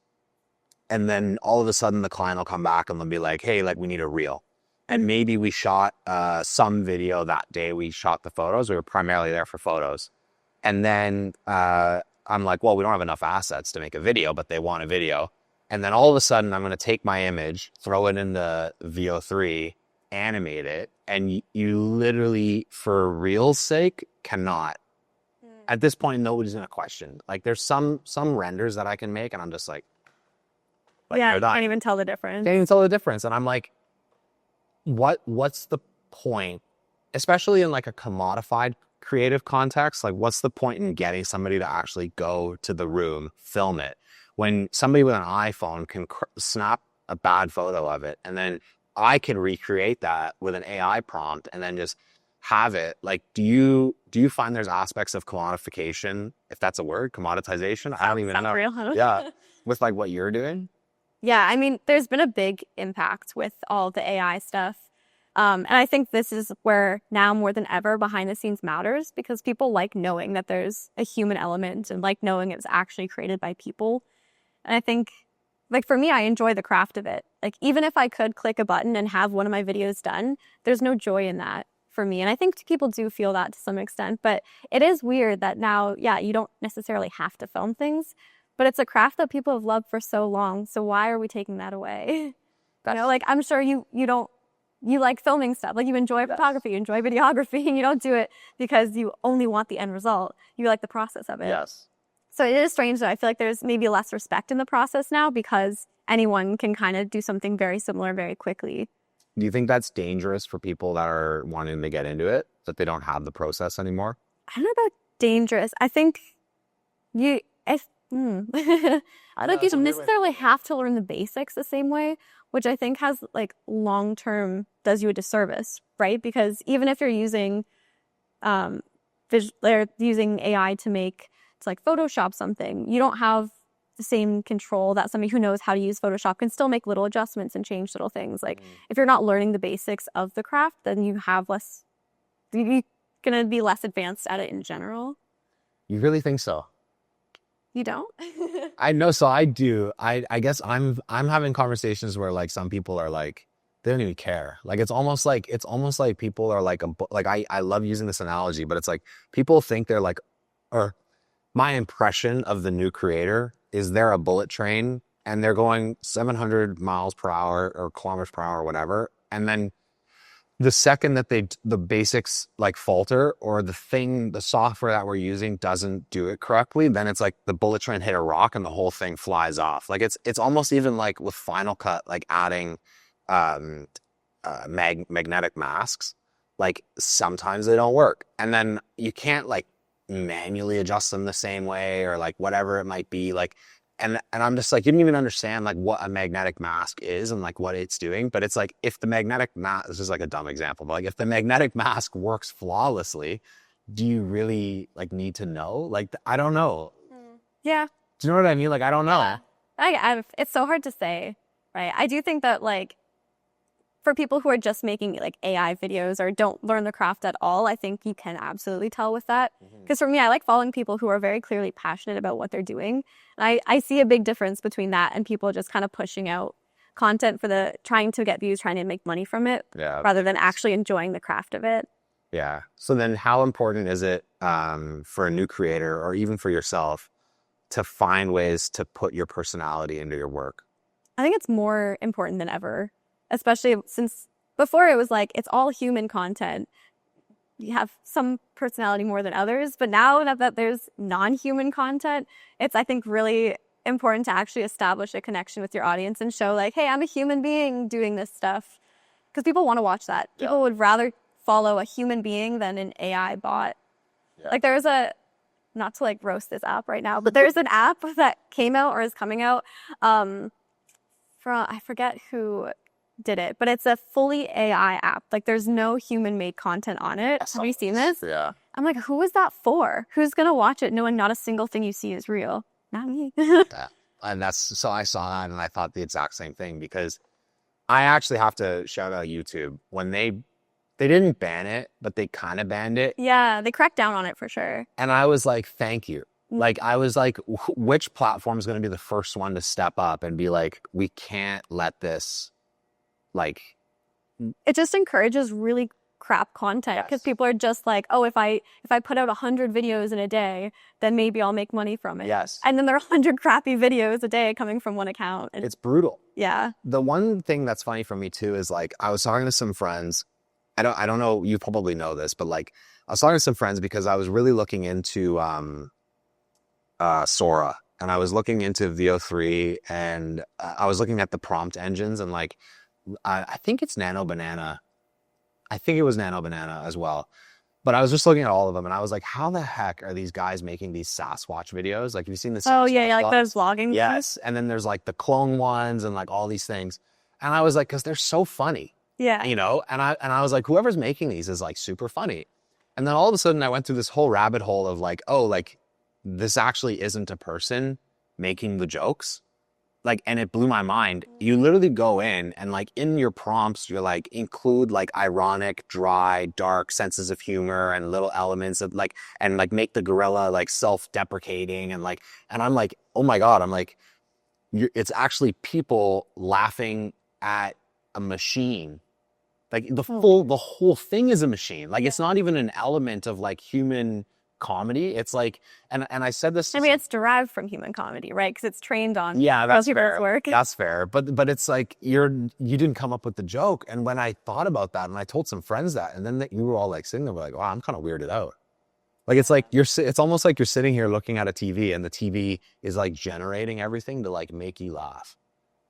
and then all of a sudden the client will come back and they'll be like, hey, like we need a reel. And maybe we shot some video that day. We shot the photos. We were primarily there for photos. And then I'm like, well, we don't have enough assets to make a video, but they want a video. And then all of a sudden I'm going to take my image, throw it in the VO3, animate it. And you literally, for real's sake, cannot. At this point, nobody's going to question. Like there's some renders that I can make, and I'm just like
Yeah, you can't even tell the difference.
Can't even tell the difference. And I'm like, what's the point? Especially in like a commodified creative context, like what's the point in getting somebody to actually go to the room, film it, when somebody with an iPhone can snap a bad photo of it, and then I can recreate that with an AI prompt and then just have it. Like, do you find there's aspects of commodification, if that's a word, commoditization? I don't even know.
Real.
Yeah, with like what you're doing.
Yeah, I mean, there's been a big impact with all the AI stuff. And I think this is where now more than ever behind the scenes matters, because people like knowing that there's a human element and like knowing it's actually created by people. And I think, like for me, I enjoy the craft of it. Like even if I could click a button and have one of my videos done, there's no joy in that for me. And I think people do feel that to some extent, but it is weird that now, yeah, you don't necessarily have to film things, but it's a craft that people have loved for so long. So why are we taking that away? You know, like I'm sure you like filming stuff, like you enjoy photography, you enjoy videography, and you don't do it because you only want the end result. You like the process of it.
Yes.
So it is strange that I feel like there's maybe less respect in the process now, because anyone can kind of do something very similar very quickly.
Do you think that's dangerous for people that are wanting to get into it, that they don't have the process anymore?
I don't know about dangerous. I think I don't think you don't necessarily have to learn the basics the same way, which I think has like long-term does you a disservice, right? Because even if you're using using AI to like Photoshop something, you don't have the same control that somebody who knows how to use Photoshop can still make little adjustments and change little things. Like if you're not learning the basics of the craft, then you're going to be less advanced at it in general.
You really think so?
You don't?
I know, so I do. I guess I'm having conversations where like some people are like they don't even care. Like it's almost like people are like like I love using this analogy, but it's like people think they're like, or my impression of the new creator is they're a bullet train and they're going 700 miles per hour or kilometers per hour or whatever, and then the second that the basics like falter or the software that we're using doesn't do it correctly, then it's like the bullet train hit a rock and the whole thing flies off. Like it's almost even like with Final Cut, like adding magnetic masks. Like sometimes they don't work, and then you can't like manually adjust them the same way or like whatever it might be. Like and I'm just like, you didn't even understand like what a magnetic mask is and like what it's doing. But it's like, if the magnetic mask, this is like a dumb example, but like if the magnetic mask works flawlessly, do you really like need to know? Like, I don't know.
Yeah.
Do you know what I mean? Like, I don't know.
Yeah. It's so hard to say, right? I do think that like, for people who are just making like AI videos or don't learn the craft at all, I think you can absolutely tell with that. Because for me, I like following people who are very clearly passionate about what they're doing. And I see a big difference between that and people just kind of pushing out content for trying to get views, trying to make money from it, rather than actually enjoying the craft of it.
Yeah. So then how important is it for a new creator or even for yourself to find ways to put your personality into your work?
I think it's more important than ever. Especially since before it was like, it's all human content. You have some personality more than others. But now that there's non-human content, it's, I think, really important to actually establish a connection with your audience and show like, hey, I'm a human being doing this stuff. Because people want to watch that. Yeah. People would rather follow a human being than an AI bot. Yeah. Like there's not to like roast this app right now, but there's an app that came out or is coming out from, I forget who did it, but it's a fully AI app. Like there's no human made content on it. Have you seen this?
Yeah.
I'm like, who is that for? Who's gonna watch it knowing not a single thing you see is real? Not me.
And so I saw that and I thought the exact same thing, because I actually have to shout out YouTube when they didn't ban it, but they kind of banned it.
Yeah, they cracked down on it for sure.
And I was like, thank you. Like, I was like, which platform is going to be the first one to step up and be like, we can't let this, like.
It just encourages really crap content because people are just like, oh, if I put out 100 videos in a day, then maybe I'll make money from it.
Yes.
And then there are 100 crappy videos a day coming from one account. And
it's brutal.
Yeah.
The one thing that's funny for me too is like, I was talking to some friends. I don't know, you probably know this, but like I was talking to some friends because I was really looking into Sora, and I was looking into VO3, and I was looking at the prompt engines, and like I think it's Nano Banana. I think it was Nano Banana as well. But I was just looking at all of them, and I was like, how the heck are these guys making these Sasquatch videos? Like, have you seen the Sasquatch?
Oh, yeah, like those vlogging.
Yes. And then there's like the clone ones and like all these things. And I was like, because they're so funny.
Yeah.
You know? And I was like, whoever's making these is like super funny. And then all of a sudden I went through this whole rabbit hole of like, oh, like this actually isn't a person making the jokes. Like, and it blew my mind. You literally go in and like in your prompts, you're like, include like ironic, dry, dark senses of humor and little elements of like, and like make the gorilla like self-deprecating and like, and I'm like, oh my God, I'm like, it's actually people laughing at a machine. Like the whole thing is a machine. Like it's not even an element of like human comedy. It's like, and I said this.
I mean, it's derived from human comedy, right? Because it's trained on
that's fair.
Work.
That's fair. But it's like you didn't come up with the joke. And when I thought about that, and I told some friends that, and then you were all like sitting there, like, wow, I'm kind of weirded out. Like it's like it's almost like you're sitting here looking at a TV, and the TV is like generating everything to like make you laugh.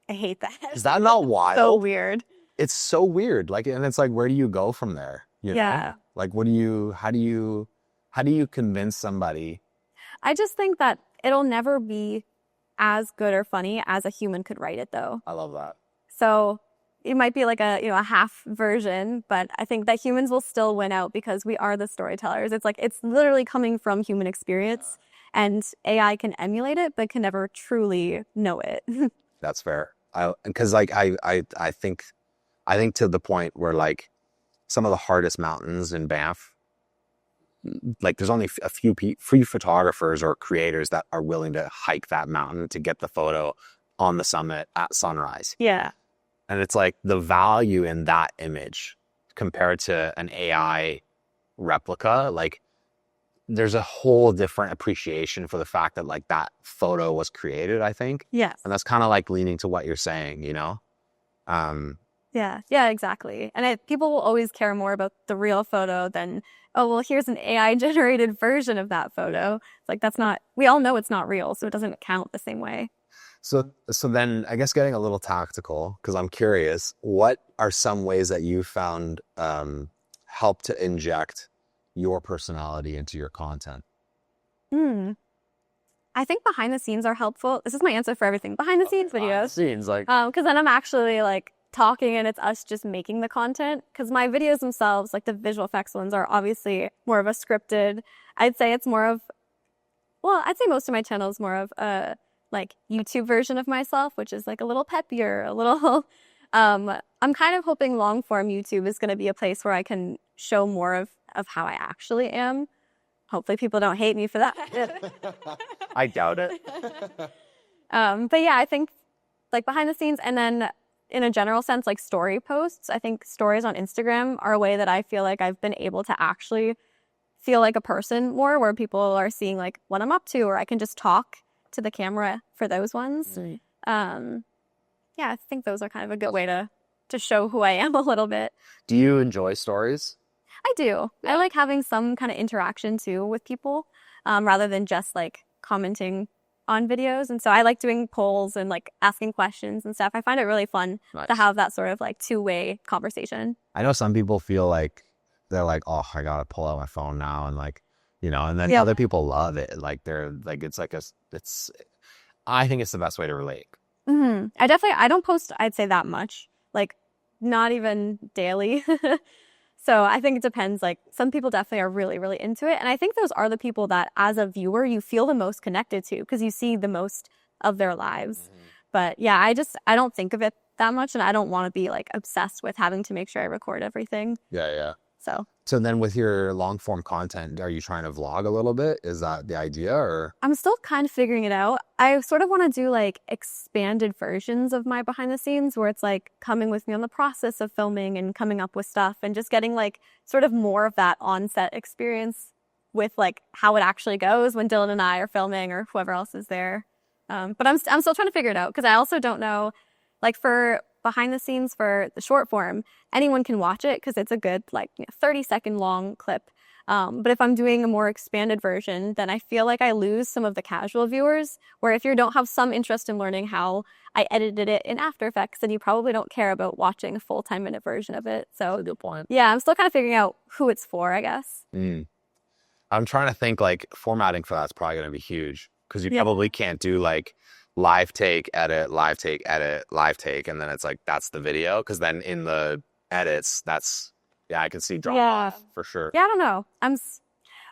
I hate that.
Is that not wild?
So weird.
It's so weird. Like, and it's like, where do you go from there? You know?
Yeah.
Like, how do you convince somebody?
I just think that it'll never be as good or funny as a human could write it, though.
I love that.
So it might be like a half version, but I think that humans will still win out because we are the storytellers. It's like, it's literally coming from human experience, and AI can emulate it, but can never truly know it.
That's fair. Because like I think to the point where like some of the hardest mountains in Banff, like there's only a few free photographers or creators that are willing to hike that mountain to get the photo on the summit at sunrise.
Yeah.
And it's like the value in that image compared to an AI replica, like there's a whole different appreciation for the fact that like that photo was created, I think.
Yes.
And that's kind of like leaning to what you're saying,
Yeah, exactly. And people will always care more about the real photo than, oh, well, here's an AI generated version of that photo. It's like, that's not, we all know it's not real, so it doesn't count the same way.
So then I guess getting a little tactical, because I'm curious, what are some ways that you found help to inject your personality into your content?
I think behind the scenes are helpful. This is my answer for everything. Behind the scenes videos.
Scenes, like,
because then I'm actually like talking and it's us just making the content. Because my videos themselves, like the visual effects ones, are obviously more of a scripted. I'd say it's more of, well, I'd say most of my channel is more of a like YouTube version of myself, which is like a little peppier, a little. I'm kind of hoping long form YouTube is going to be a place where I can show more of how I actually am. Hopefully people don't hate me for that.
I doubt it.
But yeah, I think like behind the scenes, and then in a general sense, like story posts. I think stories on Instagram are a way that I feel like I've been able to actually feel like a person more, where people are seeing like what I'm up to, or I can just talk to the camera for those ones. Yeah, I think those are kind of a good way to show who I am a little bit.
Do you enjoy stories?
I do. I like having some kind of interaction too with people, rather than just like commenting on videos. And so I like doing polls and like asking questions and stuff. I find it really fun to have that sort of like two-way conversation.
I know some people feel like they're like, oh, I gotta pull out my phone now, and like, and then other people love it. Like they're like, I think it's the best way to relate.
I don't post, I'd say, that much, like not even daily. So I think it depends. Like some people definitely are really, really into it. And I think those are the people that as a viewer, you feel the most connected to because you see the most of their lives. But yeah, I don't think of it that much, and I don't want to be like obsessed with having to make sure I record everything.
Yeah.
So
then with your long form content, are you trying to vlog a little bit? Is that the idea, or?
I'm still kind of figuring it out. I sort of want to do like expanded versions of my behind the scenes where it's like coming with me on the process of filming and coming up with stuff and just getting like sort of more of that on-set experience with like how it actually goes when Dylan and I are filming or whoever else is there. But I'm still trying to figure it out because I also don't know, like for behind the scenes for the short form, anyone can watch it because it's a good like 30-second long clip. But if I'm doing a more expanded version, then I feel like I lose some of the casual viewers, where if you don't have some interest in learning how I edited it in After Effects, then you probably don't care about watching a full 10-minute version of it. So
good point.
Yeah, I'm still kind of figuring out who it's for, I guess.
I'm trying to think, like formatting for that's probably going to be huge because you probably can't do like live take, edit, live take, edit, live take, and then it's like that's the video, because then in the edits, that's I can see drop off for sure.
Yeah, I don't know. I'm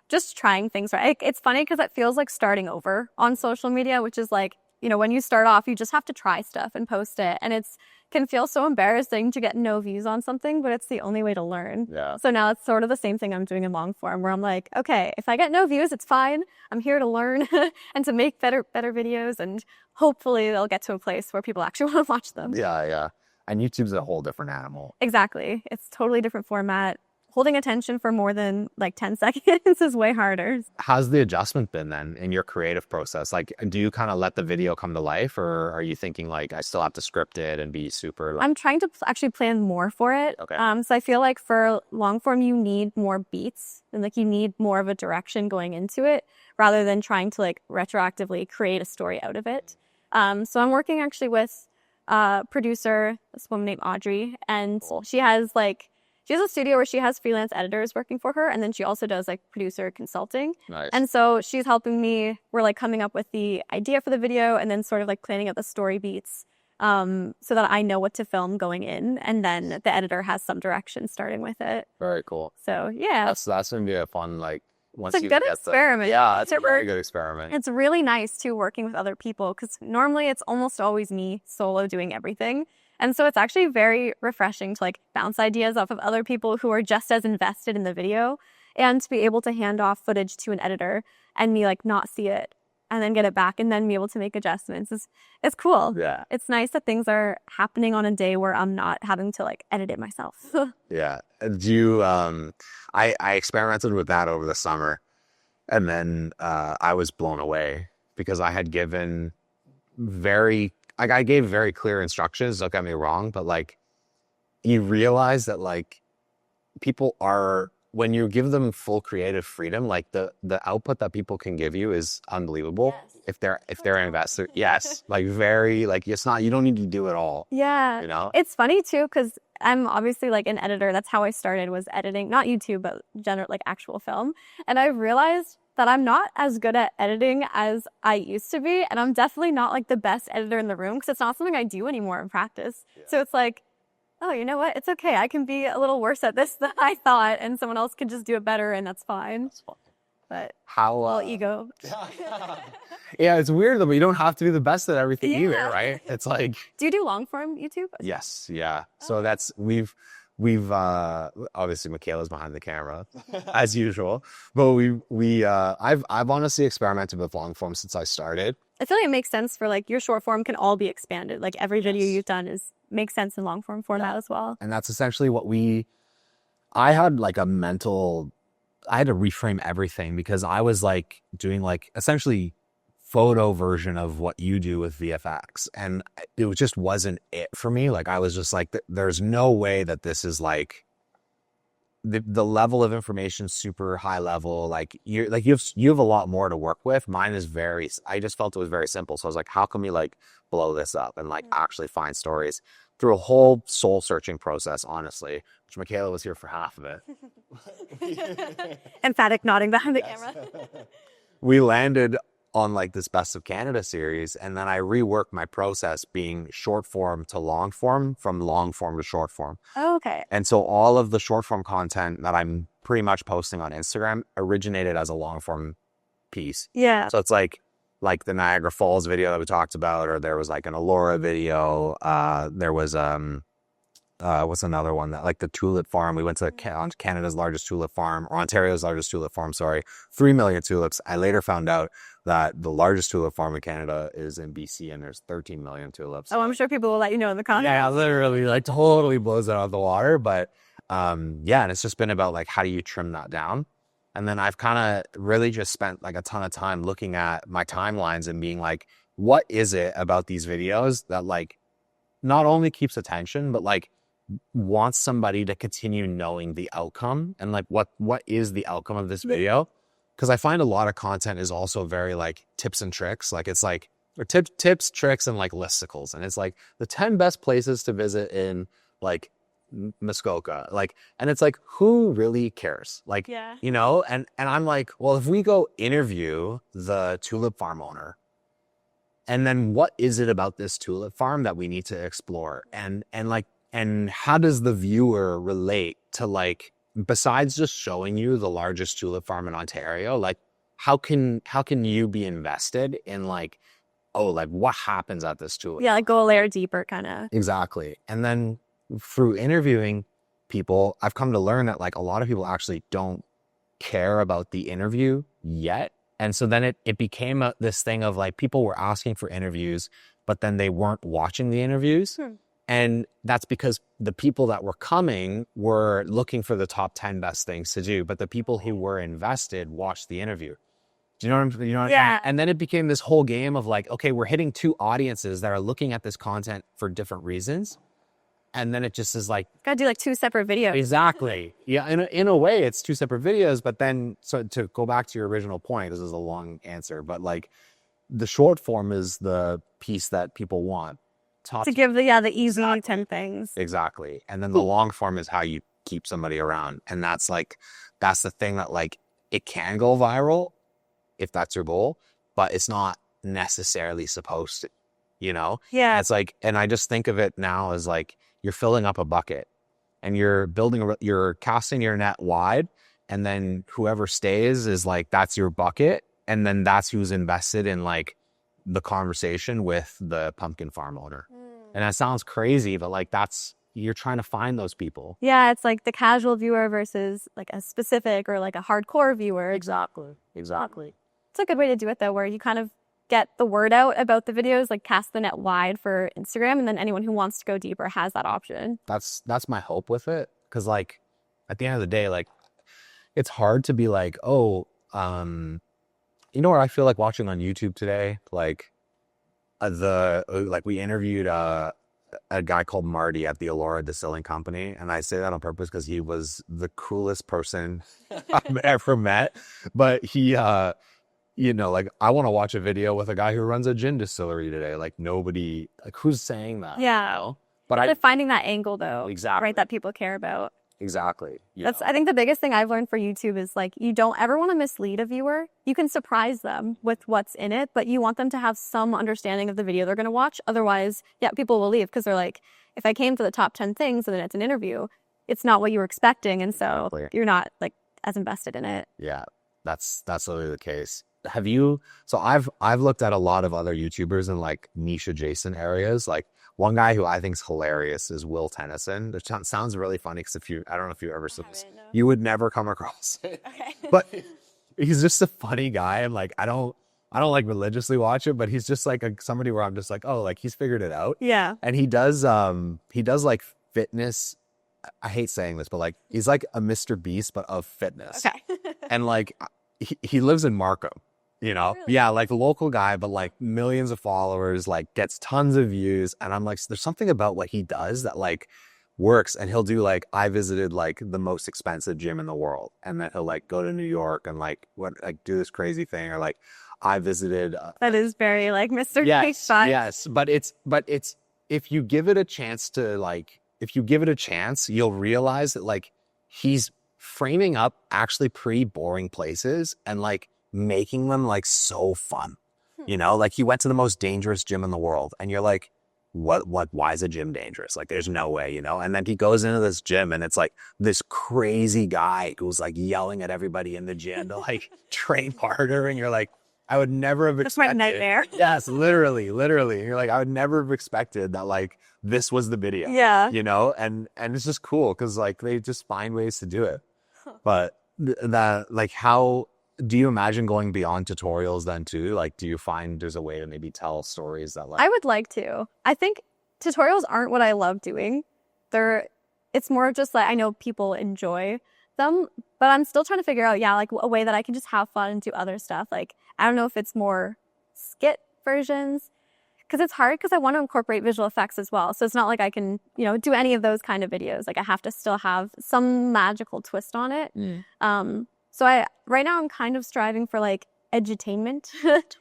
just trying things right. It's funny because it feels like starting over on social media, which is like, when you start off, you just have to try stuff and post it, and it's can feel so embarrassing to get no views on something, but it's the only way to learn.
Yeah.
So now it's sort of the same thing I'm doing in long form, where I'm like, okay, if I get no views, it's fine. I'm here to learn and to make better videos, and hopefully they'll get to a place where people actually want to watch them.
Yeah. And YouTube's a whole different animal.
Exactly. It's totally different format. Holding attention for more than like 10 seconds is way harder.
How's the adjustment been then in your creative process? Like, do you kind of let the video come to life, or are you thinking like I still have to script it and be super?
I'm trying to actually plan more for it.
Okay.
So I feel like for long form, you need more beats and like you need more of a direction going into it rather than trying to like retroactively create a story out of it. So I'm working actually with a producer, this woman named Audrey, and she has a studio where she has freelance editors working for her, and then she also does like producer consulting.
Nice.
And so she's helping me. We're like coming up with the idea for the video and then sort of like planning out the story beats, so that I know what to film going in, and then the editor has some direction starting with it.
Very cool.
So yeah,
that's gonna be a fun once
it's a good experiment.
It's a very good experiment.
It's really nice too working with other people, because normally it's almost always me solo doing everything. And so it's actually very refreshing to like bounce ideas off of other people who are just as invested in the video and to be able to hand off footage to an editor and me like not see it and then get it back and then be able to make adjustments it's cool.
Yeah.
It's nice that things are happening on a day where I'm not having to like edit it myself.
Yeah. Do you, I experimented with that over the summer, and then I was blown away because I had given I gave very clear instructions, don't get me wrong, but like you realize that like people are, when you give them full creative freedom, like the output that people can give you is unbelievable.
Yes.
If they're an investor. Yes. Like very, like it's not, you don't need to do it all.
Yeah.
You know?
It's funny too, because I'm obviously like an editor. That's how I started, was editing, not YouTube, but general, like actual film. And I realized that I'm not as good at editing as I used to be. And I'm definitely not like the best editor in the room because it's not something I do anymore in practice. Yeah. So it's like, oh, you know what? It's okay. I can be a little worse at this than I thought, and someone else can just do it better, and that's fine.
That's fine.
But
how
well, ego.
Yeah, it's weird though, but you don't have to be the best at everything either, right? It's like,
do you do long form YouTube?
Yes, yeah. So that's we've obviously Michaela's behind the camera as usual, but I've honestly experimented with long form since I started.
I feel like it makes sense for like your short form can all be expanded. Like every video you've done makes sense in long form format as well.
And that's essentially what I had like I had to reframe everything because I was like doing like essentially photo version of what you do with VFX. And it just wasn't it for me. Like I was just like, there's no way that this is like the level of information, super high level. Like you have a lot more to work with. Mine is I just felt it was very simple. So I was like, how can we like blow this up and like actually find stories through a whole soul searching process, honestly, which Michaela was here for half of it.
Emphatic nodding behind the camera.
We landed on like this Best of Canada series, and then I reworked my process being short form to long form, from long form to short form.
Oh, okay.
And so all of the short form content that I'm pretty much posting on Instagram originated as a long form piece.
Yeah.
So it's like the Niagara Falls video that we talked about, or there was like an Aurora video. There was what's another one that like the tulip farm. We went to Canada's largest tulip farm, or Ontario's largest tulip farm. Sorry, 3 million tulips. I later found out that the largest tulip farm in Canada is in BC, and there's 13 million tulips.
Oh, I'm sure people will let you know in the comments.
Yeah, literally, like totally blows it out of the water. But yeah, and it's just been about like how do you trim that down. And then I've kind of really just spent like a ton of time looking at my timelines and being like, what is it about these videos that like not only keeps attention, but like wants somebody to continue knowing the outcome, and like what is the outcome of this video? Because I find a lot of content is also very like tips and tricks. Like it's like, or tips, tricks, and like listicles. And it's like the 10 best places to visit in like Muskoka, like, and it's like, who really cares? Like,
yeah.
You know, and I'm like, well, if we go interview the tulip farm owner, and then what is it about this tulip farm that we need to explore? And how does the viewer relate to like, besides just showing you the largest tulip farm in Ontario, like how can you be invested in like, oh, like what happens at this tulip?
Yeah, like go a layer deeper kind of.
Exactly. And then through interviewing people, I've come to learn that like a lot of people actually don't care about the interview yet. And so then it became this thing of like people were asking for interviews, but then they weren't watching the interviews. And that's because the people that were coming were looking for the top 10 best things to do, but the people who were invested watched the interview. Do you know what I'm
Yeah.
And then it became this whole game of like, okay, we're hitting two audiences that are looking at this content for different reasons. And then it just is like,
gotta do like 2 separate videos.
Exactly. Yeah. In a way, it's 2 separate videos. But then, so to go back to your original point, this is a long answer, but like the short form is the piece that people want.
To give the easy 10 things.
Exactly. And then the long form is how you keep somebody around. And that's the thing that like, it can go viral if that's your goal, but it's not necessarily supposed to, you know?
Yeah.
It's like, and I just think of it now as like, you're filling up a bucket and you're casting your net wide, and then whoever stays is like, that's your bucket. And then that's who's invested in like the conversation with the pumpkin farm owner. And that sounds crazy, but like, that's you're trying to find those people.
Yeah, it's like the casual viewer versus like a specific or like a hardcore viewer.
Exactly.
It's a good way to do it though, where you kind of get the word out about the videos, like cast the net wide for Instagram, and then anyone who wants to go deeper has that option.
That's my hope with it, because like at the end of the day, like it's hard to be like, oh, you know what I feel like watching on YouTube today? Like we interviewed a guy called Marty at the Allura Distilling Company, and I say that on purpose because he was the coolest person I've ever met. But he like, I want to watch a video with a guy who runs a gin distillery today. Like, nobody, like, who's saying that?
Yeah.
You know? But
finding that angle though,
exactly,
right, that people care about.
Exactly.
I think the biggest thing I've learned for YouTube is like, you don't ever want to mislead a viewer. You can surprise them with what's in it, but you want them to have some understanding of the video they're going to watch. Otherwise, yeah, people will leave because they're like, if I came for the top 10 things and then it's an interview, it's not what you were expecting. And so you're not like as invested in it.
Yeah, that's literally the case. So I've looked at a lot of other YouTubers in like niche adjacent areas. Like, one guy who I think is hilarious is Will Tennyson. It sounds really funny because I don't know if you ever, you would never come across it. Okay. But he's just a funny guy, and like I don't like religiously watch it, but he's just like somebody where I'm just like, oh, like he's figured it out.
Yeah.
And he does like fitness. I hate saying this, but like he's like a Mr. Beast but of fitness.
Okay.
And like he lives in Markham. You know, really? Yeah, like local guy, but like millions of followers, like gets tons of views. And I'm like, there's something about what he does that like works. And he'll do like, I visited like the most expensive gym in the world. And then he'll like go to New York and like do this crazy thing. Or like, I visited.
That is very like Mr.
Yes, yes. But it's, if you give it a chance you'll realize that like he's framing up actually pretty boring places and like making them like so fun, you know, like he went to the most dangerous gym in the world and you're like, why is a gym dangerous? Like, there's no way, you know? And then he goes into this gym and it's like this crazy guy who's like yelling at everybody in the gym to like train harder. And you're like, I would never have expected.
That's my nightmare.
Yes, literally. You're like, I would never have expected that like this was the video.
Yeah.
You know, and it's just cool because like they just find ways to do it. But that like, how do you imagine going beyond tutorials then too? Like, do you find there's a way to maybe tell stories that like...
I would like to. I think tutorials aren't what I love doing. It's more just like, I know people enjoy them, but I'm still trying to figure out, like a way that I can just have fun and do other stuff. Like, I don't know if it's more skit versions, because it's hard because I want to incorporate visual effects as well. So it's not like I can, do any of those kind of videos. Like, I have to still have some magical twist on it. So right now I'm kind of striving for like edutainment.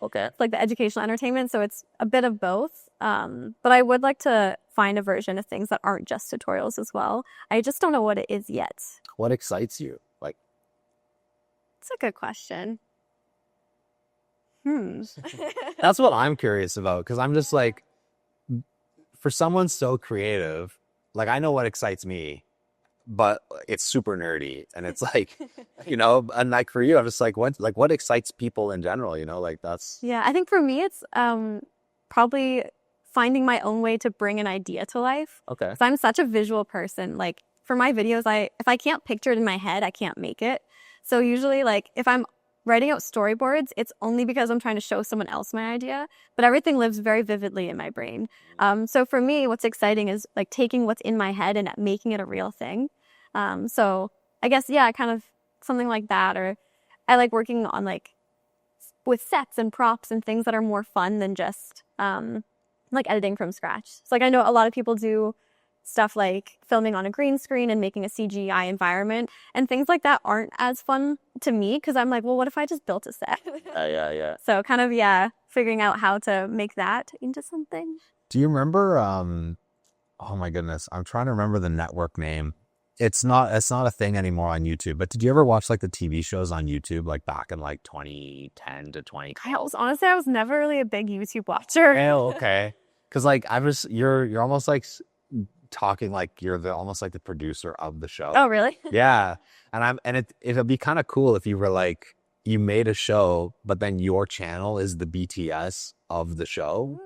Okay. It's like the educational entertainment. So it's a bit of both. But I would like to find a version of things that aren't just tutorials as well. I just don't know what it is yet.
What excites you? Like,
it's a good question.
That's what I'm curious about. Because I'm just like, for someone so creative, like I know what excites me. But it's super nerdy and it's like, and like for you, I'm just like, what excites people in general, like that's.
Yeah, I think for me, it's probably finding my own way to bring an idea to life.
Okay.
So I'm such a visual person. Like for my videos, if I can't picture it in my head, I can't make it. So usually like if I'm writing out storyboards, it's only because I'm trying to show someone else my idea, but everything lives very vividly in my brain. So for me, what's exciting is like taking what's in my head and making it a real thing. So I guess, kind of something like that. Or I like working on like with sets and props and things that are more fun than just like editing from scratch. So like I know a lot of people do stuff like filming on a green screen and making a CGI environment, and things like that aren't as fun to me because I'm like, well, what if I just built a set?
Yeah.
So kind of, figuring out how to make that into something.
Do you remember, oh my goodness, I'm trying to remember the network name. It's not a thing anymore on YouTube, but did you ever watch like the TV shows on YouTube, like back in like 2010 to 2012?
Honestly, I was never really a big YouTube watcher.
Oh, okay. Cause like you're almost like talking like you're almost like the producer of the show.
Oh, really?
Yeah. And it'll be kind of cool if you were like, you made a show, but then your channel is the BTS of the show.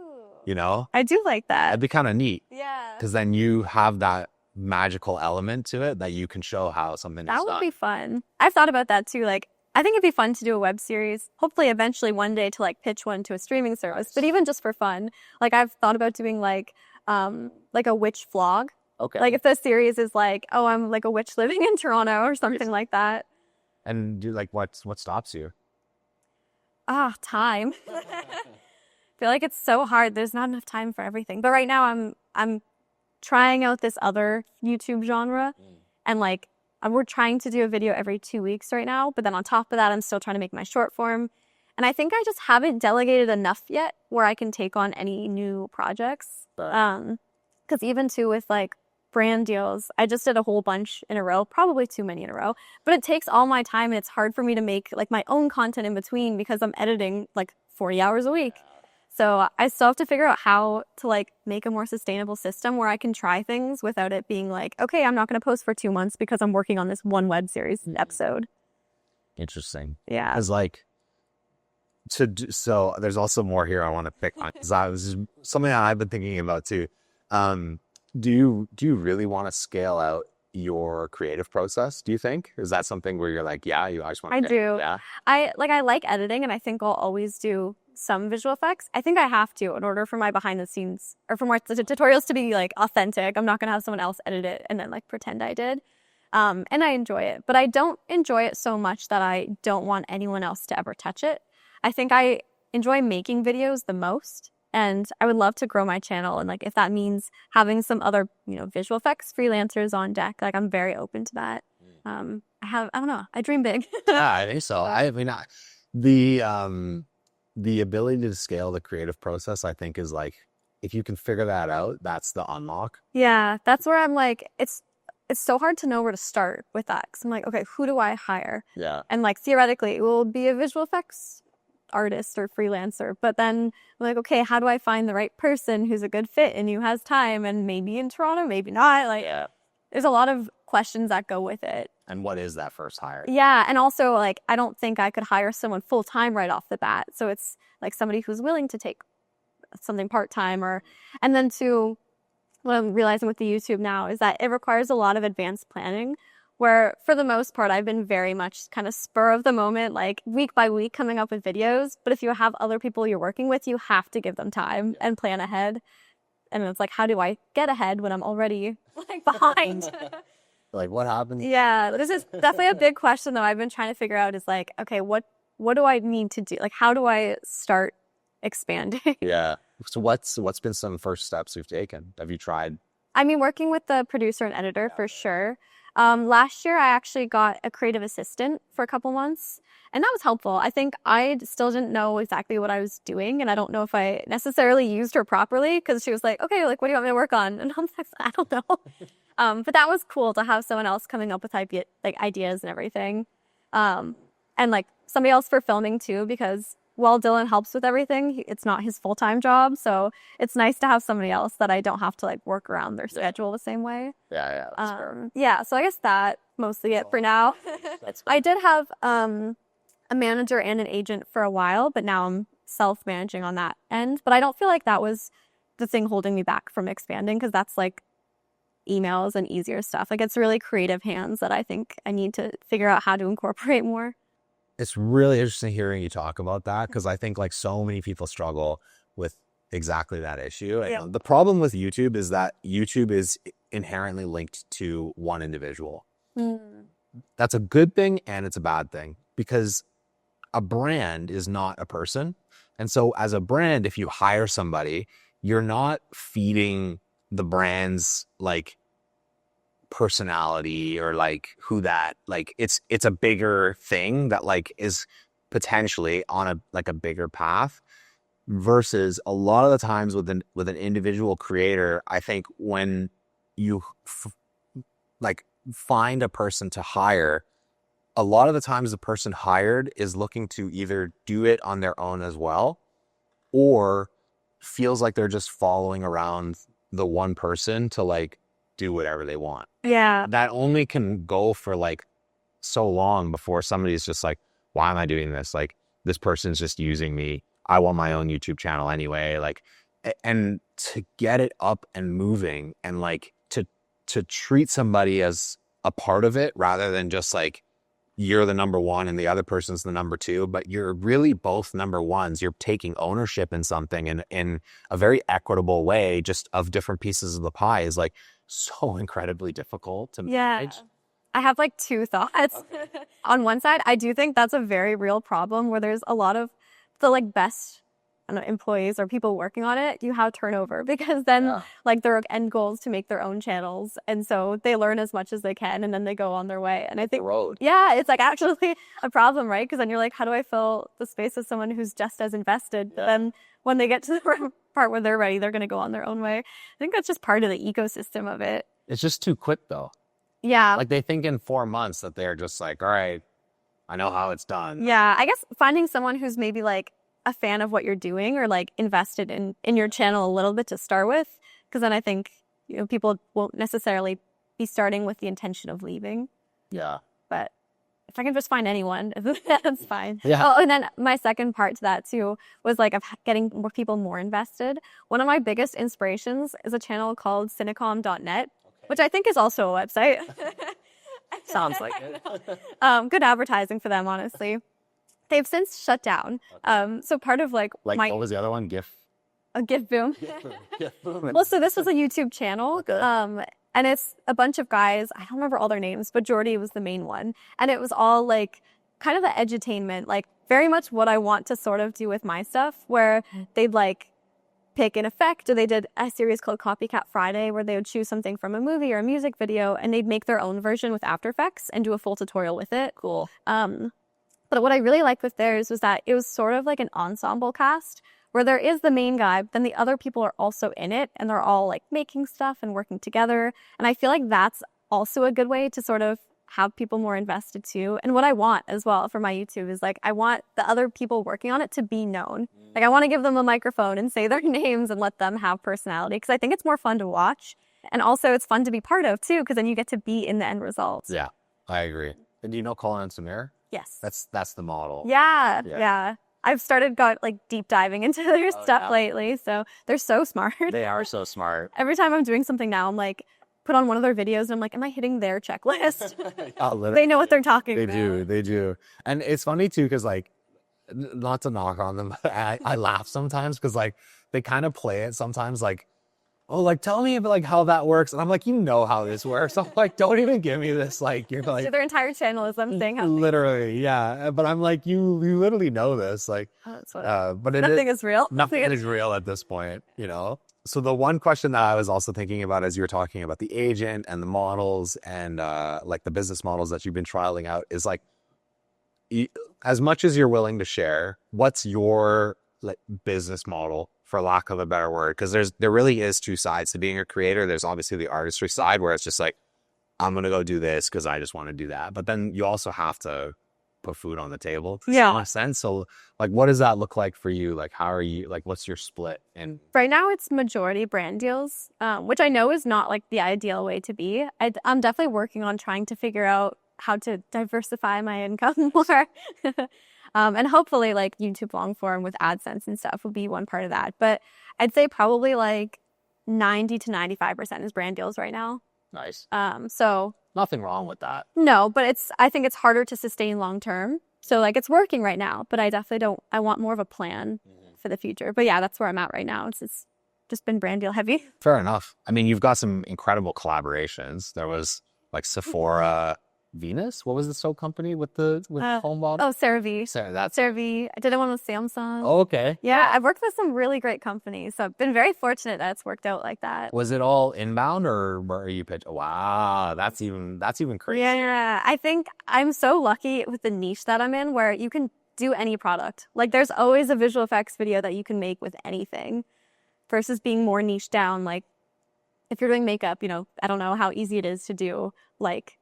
Ooh.
I do like that.
That'd be kind of neat.
Yeah.
Cause then you have that magical element to it that you can show how something is
That would
done.
be fun. I've thought about that too. Like, I think it'd be fun to do a web series, hopefully eventually one day to like pitch one to a streaming service, but even just for fun. Like, I've thought about doing like a witch vlog.
Okay.
Like if the series is like, oh, I'm like a witch living in Toronto or something like that.
And do like what stops you?
Time. I feel like it's so hard. There's not enough time for everything. But right now I'm trying out this other YouTube genre, and like we're trying to do a video every 2 weeks right now. But then on top of that, I'm still trying to make my short form. And I think I just haven't delegated enough yet where I can take on any new projects. Because even too with like brand deals, I just did a whole bunch in a row, probably too many in a row, but it takes all my time and it's hard for me to make like my own content in between because I'm editing like 40 hours a week. So I still have to figure out how to like make a more sustainable system where I can try things without it being like, okay, I'm not going to post for 2 months because I'm working on this one web series episode.
Interesting.
Yeah.
As like, so there's also more here I want to pick on, because I was something that I've been thinking about too. Do you really want to scale out your creative process, do you think? Is that something where you're like, yeah, I just want to...
I do.
Yeah.
I like editing, and I think I'll always do some visual effects. I think I have to in order for my behind the scenes or for my tutorials to be like authentic. I'm not going to have someone else edit it and then like pretend I did. And I enjoy it, but I don't enjoy it so much that I don't want anyone else to ever touch it. I think I enjoy making videos the most. And I would love to grow my channel. And like, if that means having some other, visual effects freelancers on deck, like I'm very open to that. I don't know, I dream big.
Yeah, I think so. I mean, the ability to scale the creative process, I think, is like, if you can figure that out, that's the unlock.
Yeah, that's where I'm like, it's so hard to know where to start with that. Cause I'm like, okay, who do I hire?
Yeah.
And like, theoretically, it will be a visual effects artist or freelancer, but then I'm like, okay, how do I find the right person who's a good fit and who has time and maybe in Toronto, maybe not? Like, there's a lot of questions that go with it.
And what is that first hire?
Yeah, and also like, I don't think I could hire someone full time right off the bat. So it's like somebody who's willing to take something part time, and then to what I'm realizing with the YouTube now is that it requires a lot of advanced planning. Where for the most part, I've been very much kind of spur of the moment, like week by week coming up with videos. But if you have other people you're working with, you have to give them time and plan ahead. And it's like, how do I get ahead when I'm already like behind?
Like, what happened?
Yeah, this is definitely a big question that I've been trying to figure out is like, okay, what do I need to do? Like, how do I start expanding?
Yeah. So what's been some first steps you've taken? Have you tried?
I mean, working with the producer and editor for sure. Last year, I actually got a creative assistant for a couple months, and that was helpful. I think I still didn't know exactly what I was doing, and I don't know if I necessarily used her properly because she was like, okay, like, what do you want me to work on? And I'm like, I don't know. But that was cool to have someone else coming up with ideas and everything. And like somebody else for filming too, because while Dylan helps with everything, it's not his full-time job. So it's nice to have somebody else that I don't have to like work around their schedule the same way.
Yeah, that's fair.
Yeah, so I guess that's mostly it for now. I did have a manager and an agent for a while, but now I'm self-managing on that end. But I don't feel like that was the thing holding me back from expanding, because that's like emails and easier stuff. Like, it's really creative hands that I think I need to figure out how to incorporate more.
It's really interesting hearing you talk about that, because I think like so many people struggle with exactly that issue.
Yeah.
The problem with YouTube is that YouTube is inherently linked to one individual. That's a good thing and it's a bad thing, because a brand is not a person. And so as a brand, if you hire somebody, you're not feeding the brand's like personality or like who that, like it's a bigger thing that like is potentially on a bigger path, versus a lot of the times with an individual creator. I think when you find a person to hire, a lot of the times the person hired is looking to either do it on their own as well, or feels like they're just following around the one person to like do whatever they want.
Yeah.
That only can go for like so long before somebody's just like, why am I doing this? Like, this person's just using me. I want my own YouTube channel anyway. Like, and to get it up and moving and like to treat somebody as a part of it rather than just like you're the number one and the other person's the number two, but you're really both number ones. You're taking ownership in something in a very equitable way, just of different pieces of the pie, is like so incredibly difficult to manage.
I have like two thoughts.
Okay.
On one side, I do think that's a very real problem where there's a lot of the like best, I don't know, employees or people working on it, you have turnover because then like their end goal is to make their own channels. And so they learn as much as they can and then they go on their way. And I think, it's like actually a problem, right? Because then you're like, how do I fill the space with someone who's just as invested? But then when they get to the part where they're ready, they're going to go on their own way. I think that's just part of the ecosystem of it.
It's just too quick though.
Yeah.
Like they think in 4 months that they're just like, all right, I know how it's done.
Yeah. I guess finding someone who's maybe like a fan of what you're doing or like invested in your channel a little bit to start with, because then I think, you know, people won't necessarily be starting with the intention of leaving.
Yeah.
But if I can just find anyone, that's fine.
Yeah.
Oh, and then my second part to that too was like of getting more people more invested. One of my biggest inspirations is a channel called cinecom.net, which I think is also a website.
Sounds like it.
Good advertising for them, honestly. They've since shut down. So part of like
what was the other one?
A GIF boom.
GIF boom.
Well, so this was a YouTube channel. Okay. And it's a bunch of guys. I don't remember all their names, but Jordy was the main one. And it was all like kind of the edutainment, like very much what I want to sort of do with my stuff, where they'd like pick an effect, or they did a series called Copycat Friday where they would choose something from a movie or a music video and they'd make their own version with After Effects and do a full tutorial with it.
Cool.
But what I really liked with theirs was that it was sort of like an ensemble cast where there is the main guy, but then the other people are also in it and they're all like making stuff and working together. And I feel like that's also a good way to sort of have people more invested too. And what I want as well for my YouTube is like, I want the other people working on it to be known. Like I want to give them a microphone and say their names and let them have personality, because I think it's more fun to watch. And also it's fun to be part of too, because then you get to be in the end results.
Yeah, I agree. And do you know Colin and Samir?
Yes.
That's the model.
Yeah. I've got like deep diving into their stuff lately. So they're so smart.
They are so smart.
Every time I'm doing something now, I'm like, put on one of their videos and I'm like, am I hitting their checklist? They know what they're talking about.
They do. And it's funny too, because like, not to knock on them, but I laugh sometimes because like they kind of play it sometimes like, oh, like tell me about like how that works. And I'm like, you know how this works. I'm like, don't even give me this. Like you're like,
so their entire channel is them saying how
literally, yeah. But I'm like, you literally know this. Like, but
nothing is real.
Nothing is real at this point, you know? So the one question that I was also thinking about as you were talking about the agent and the models and like the business models that you've been trialing out is like, as much as you're willing to share, what's your like business model, for lack of a better word? Because there really is two sides to being a creator. There's obviously the artistry side where it's just like, I'm going to go do this because I just want to do that. But then you also have to put food on the table to some extent. So like, what does that look like for you? Like, how are you, like, what's your split? And
right now it's majority brand deals, which I know is not like the ideal way to be. I'm definitely working on trying to figure out how to diversify my income more. And hopefully like YouTube long form with AdSense and stuff would be one part of that. But I'd say probably like 90 to 95% is brand deals right now.
Nice.
So
nothing wrong with that.
No, but I think it's harder to sustain long term. So like it's working right now, but I definitely I want more of a plan for the future. But yeah, that's where I'm at right now. It's just been brand deal heavy.
Fair enough. I mean, you've got some incredible collaborations. There was like Sephora, Venus. What was the soap company with home bottle?
Oh, CeraVe. CeraVe. I did one with Samsung.
Oh, okay.
Yeah, I've worked with some really great companies, so I've been very fortunate that it's worked out like that.
Was it all inbound or were you pitched? Wow, that's even crazy.
Yeah, I think I'm so lucky with the niche that I'm in, where you can do any product. Like, there's always a visual effects video that you can make with anything, versus being more niche down. Like, if you're doing makeup, you know, I don't know how easy it is to do like.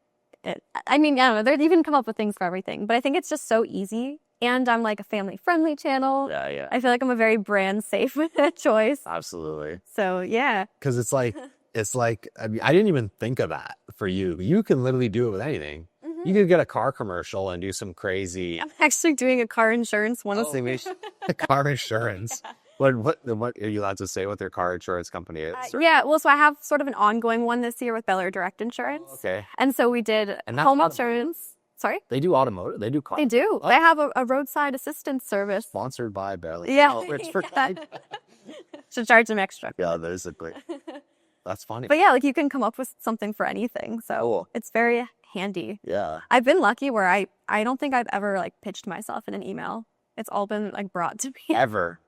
I don't know. They've even come up with things for everything, but I think it's just so easy. And I'm like a family-friendly channel.
Yeah.
I feel like I'm a very brand safe choice.
Absolutely.
So yeah.
Because it's like, I mean, I didn't even think of that for you. You can literally do it with anything. Mm-hmm. You could get a car commercial and do some crazy.
I'm actually doing a car insurance one.
Car insurance. What are you allowed to say what their car insurance company is?
Yeah, well, so I have sort of an ongoing one this year with Beller Direct Insurance.
Okay.
And so we did
And that's
home
automotive.
insurance. Sorry?
They do automotive. They do car.
They do.
Oh.
They have a roadside assistance service.
Sponsored by Barely.
Yeah.
Oh, it's for
Should charge them extra.
yeah, basically. That's funny.
But yeah, like you can come up with something for anything. So
Cool.
it's very handy.
Yeah.
I've been lucky where I don't think I've ever like pitched myself in an email. It's all been like brought to me.
Ever.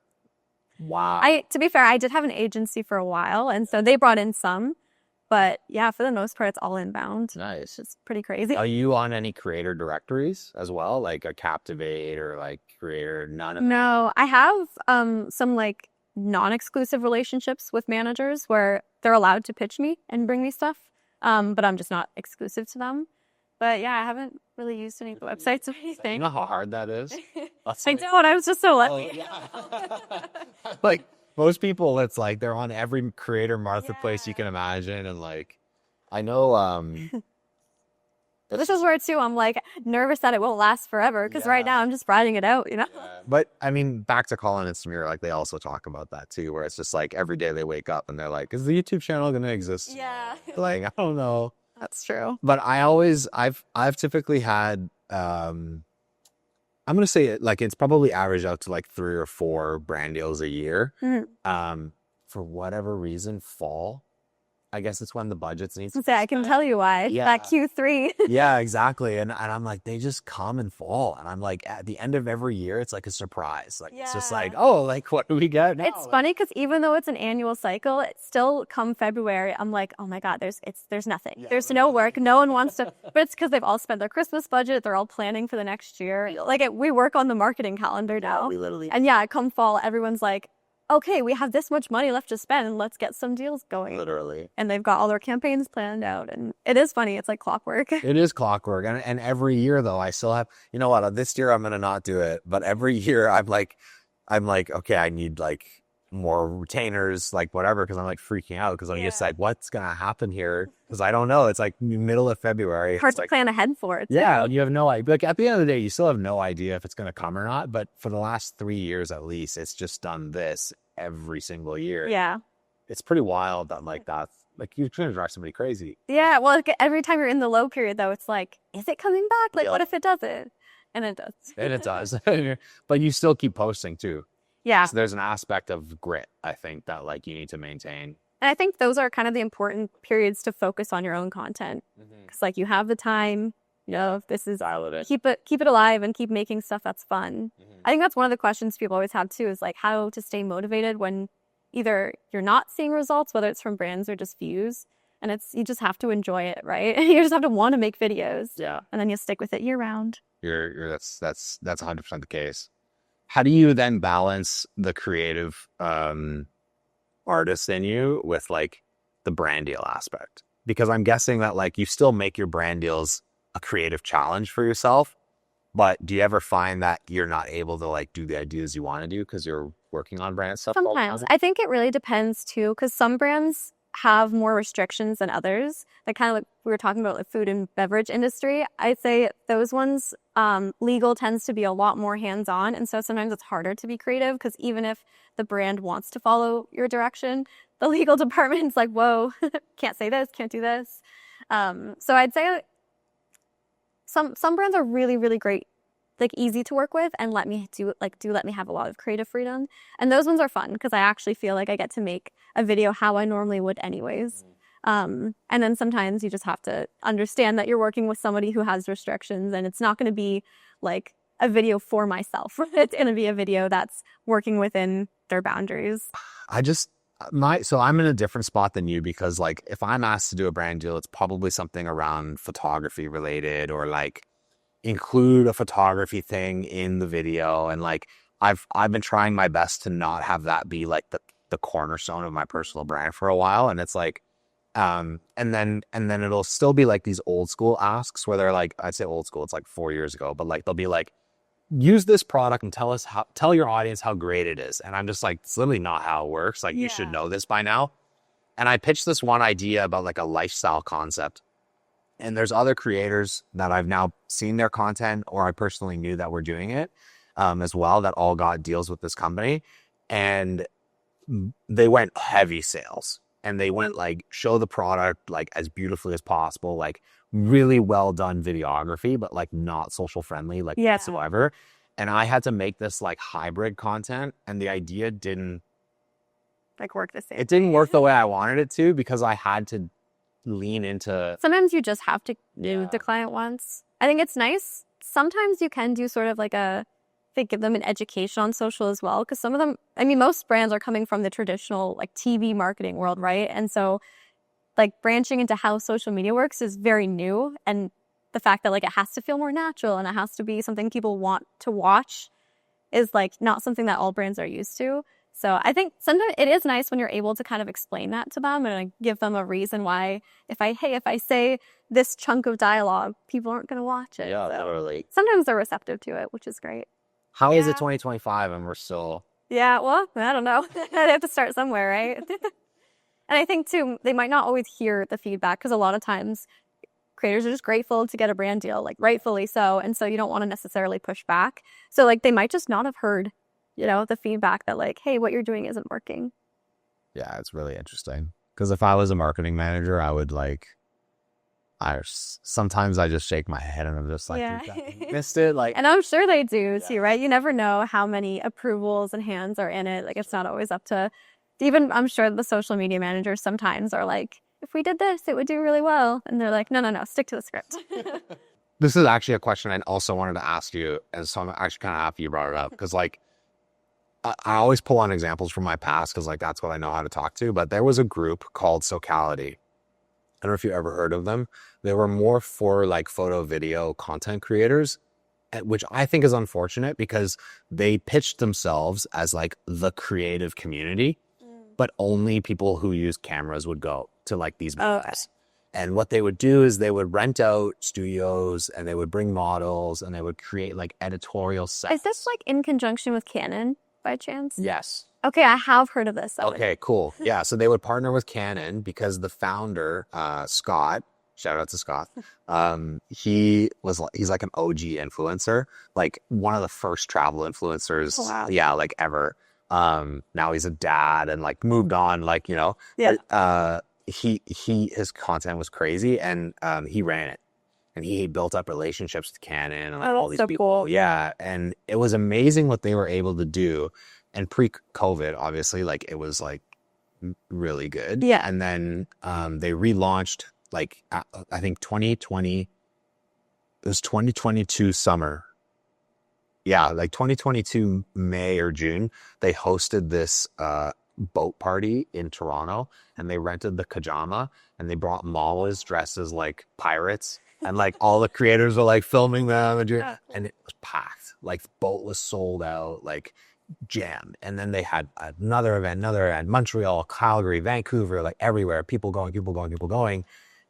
Wow.
To be fair, I did have an agency for a while, and so they brought in some. But yeah, for the most part, it's all inbound.
Nice.
It's pretty crazy.
Are you on any creator directories as well? Like a Captivate or like Creator? None of
No, I have some like non-exclusive relationships with managers where they're allowed to pitch me and bring me stuff, but I'm just not exclusive to them. But yeah, I haven't really used any of the websites or
You
anything.
know how hard that is?
I don't. I was just so lucky.
Like most people, it's like they're on every creator marketplace you can imagine. And like, I know,
This is where too I'm like nervous that it won't last forever because right now I'm just riding it out, you know?
but I mean, back to Colin and Samir, like they also talk about that too, where it's just like every day they wake up and they're like, is the YouTube channel going to exist?
Yeah.
Like, I don't know.
That's true.
But I've typically had, I'm going to say it like it's probably averaged out to like 3 or 4 brand deals a year.
Mhm.
For whatever reason, fall, I guess it's when the budgets need to
Say I can tell you why.
Yeah.
That Q3.
Yeah, exactly. And I'm like, they just come and fall. And I'm like, at the end of every year, it's like a surprise. Like, it's just like,
Yeah.
oh, like, what do we get now?
It's funny because even though it's an annual cycle, it's still come February, I'm like, oh my God, there's nothing.
Yeah,
There's no work. No one wants to, but it's because they've all spent their Christmas budget. They're all planning for the next year. Like we work on the marketing calendar now.
We literally.
And yeah, come fall, everyone's like, okay, we have this much money left to spend. Let's get some deals going.
Literally.
And they've got all their campaigns planned out. And it is funny. It's like clockwork.
It is clockwork. And every year, though, I still have, you know what, this year I'm going to not do it. But every year I'm like, okay, I need like more retainers, like whatever, because I'm like freaking out because I'm just like, what's going to happen here? Because I don't know. It's like middle of February.
Hard
It's
to
like,
plan ahead for it.
yeah, you have no idea. Like at the end of the day, you still have no idea if it's going to come or not. But for the last 3 years at least, it's just done this every single year.
Yeah.
It's pretty wild that like that's like you're trying to drive somebody crazy.
Yeah. Well, like, every time you're in the low period, though, it's like, is it coming back? Like,
Yeah.
what if it doesn't? And it does.
And it does. But you still keep posting too.
Yeah.
So there's an aspect of grit, I think, that like you need to maintain.
And I think those are kind of the important periods to focus on your own content. Because like you have the time, you know, if this is
Dial it in.
keep it alive and keep making stuff that's fun. I think that's one of the questions people always have too, is like how to stay motivated when either you're not seeing results, whether it's from brands or just views. And you just have to enjoy it, right? You just have to want to make videos.
Yeah.
And then you'll stick with it year round.
That's 100% the case. How do you then balance the creative artist in you with like the brand deal aspect? Because I'm guessing that like you still make your brand deals a creative challenge for yourself, but do you ever find that you're not able to like do the ideas you want to do because you're working on brand stuff all the
Sometimes.
time?
I think it really depends too, because some brands have more restrictions than others. Like kind of like we were talking about, like food and beverage industry. I'd say those ones, legal tends to be a lot more hands-on. And so sometimes it's harder to be creative because even if the brand wants to follow your direction, the legal department's like, whoa, can't say this, can't do this. So I'd say some brands are really, really great, like easy to work with and let me have a lot of creative freedom. And those ones are fun because I actually feel like I get to make a video how I normally would anyways. And then sometimes you just have to understand that you're working with somebody who has restrictions and it's not going to be like a video for myself. It's going to be a video that's working within their boundaries.
So I'm in a different spot than you because like if I'm asked to do a brand deal, it's probably something around photography related or like include a photography thing in the video. And like I've been trying my best to not have that be like the cornerstone of my personal brand for a while. And it's like, and then it'll still be like these old school asks where they're like, I'd say old school, it's like 4 years ago, but like they'll be like, use this product and tell your audience how great it is. And I'm just like, it's literally not how it works. Like you should know this by now. And I pitched this one idea about like a lifestyle concept. And there's other creators that I've now seen their content or I personally knew that were doing it as well that all got deals with this company. and they went heavy sales, and they went like show the product like as beautifully as possible, like really well done videography, but like not social friendly, like whatsoever. And I had to make this like hybrid content, and the idea didn't
like work the same.
It didn't work the way I wanted it to, because I had to lean into.
Sometimes you just have to do what the client wants. I think it's nice. Sometimes you can do sort of like they give them an education on social as well, because some of them, I mean, most brands are coming from the traditional like TV marketing world, right? And so like branching into how social media works is very new, and the fact that like it has to feel more natural and it has to be something people want to watch is like not something that all brands are used to. So I think sometimes it is nice when you're able to kind of explain that to them and like give them a reason why if I say this chunk of dialogue, people aren't going to watch it.
Yeah,
so
totally.
sometimes they're receptive to it, which is great.
How is it 2025 and we're still?
Yeah, well, I don't know. I'd have to start somewhere, right? And I think too, they might not always hear the feedback, because a lot of times creators are just grateful to get a brand deal, like rightfully so. And so you don't want to necessarily push back. So like they might just not have heard, the feedback that like, hey, what you're doing isn't working.
Yeah, it's really interesting. Because if I was a marketing manager, I would sometimes I just shake my head and I'm just like, you missed it. Like,
and I'm sure they do too, right? You never know how many approvals and hands are in it. Like it's not always up to, even I'm sure the social media managers sometimes are like, if we did this, it would do really well. And they're like, no, stick to the script.
This is actually a question I also wanted to ask you. And so I'm actually kind of happy you brought it up, because like, I always pull on examples from my past, because like, that's what I know how to talk to. But there was a group called Socality. I don't know if you ever heard of them. They were more for like photo, video content creators, which I think is unfortunate, because they pitched themselves as like the creative community, but only people who use cameras would go to like these meetups. And what they would do is they would rent out studios, and they would bring models, and they would create like editorial sets.
Is this like in conjunction with Canon by chance?
Yes.
Okay, I have heard of this.
Okay, cool. Yeah, so they would partner with Canon, because the founder, Scott, shout out to Scott, he's like an OG influencer, like one of the first travel influencers, like ever. Now he's a dad and like moved on, like, his content was crazy, and he ran it, and he built up relationships with Canon and like, all these people. Cool. Yeah, and it was amazing what they were able to do. And pre-COVID, obviously, like it was like really good.
Yeah.
And then they relaunched like I think 2020. It was 2022 summer. Yeah, like 2022 May or June, they hosted this boat party in Toronto, and they rented the Kajama, and they brought models dressed as like pirates, and like all the creators were like filming them, and it was packed. Like the boat was sold out, like jam. And then they had another event, Montreal, Calgary, Vancouver, like everywhere, people going.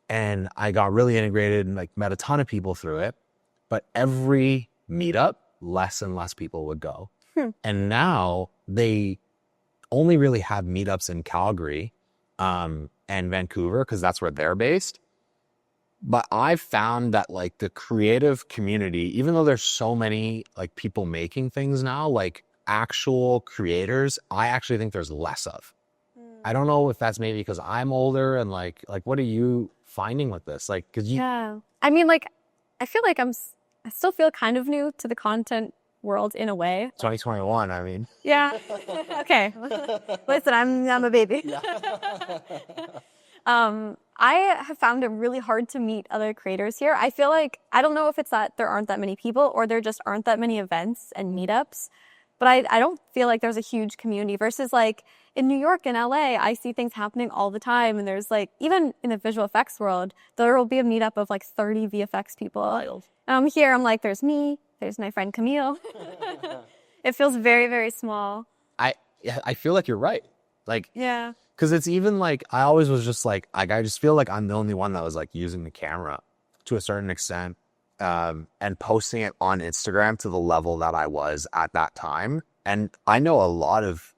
And I got really integrated and like met a ton of people through it. But every meetup, less and less people would go. And now they only really have meetups in Calgary and Vancouver, because that's where they're based. But I've found that like the creative community, even though there's so many like people making things now, like actual creators, I actually think there's less of. I don't know if that's maybe because I'm older, and like what are you finding with this? Like, cause
I mean, like, I feel like I still feel kind of new to the content world in a way.
2021, I mean.
Yeah. Okay. Listen, I'm a baby. I have found it really hard to meet other creators here. I feel like, I don't know if it's that there aren't that many people, or there just aren't that many events and meetups, but I don't feel like there's a huge community versus like in New York and LA, I see things happening all the time. And there's like, even in the visual effects world, there will be a meetup of like 30 VFX people. Here, I'm like, there's me, there's my friend Camille. It feels very, very small.
I feel like you're right. Like,
yeah.
Because it's even like, I always was just like, I just feel like I'm the only one that was like using the camera to a certain extent, and posting it on Instagram to the level that I was at that time. And I know a lot of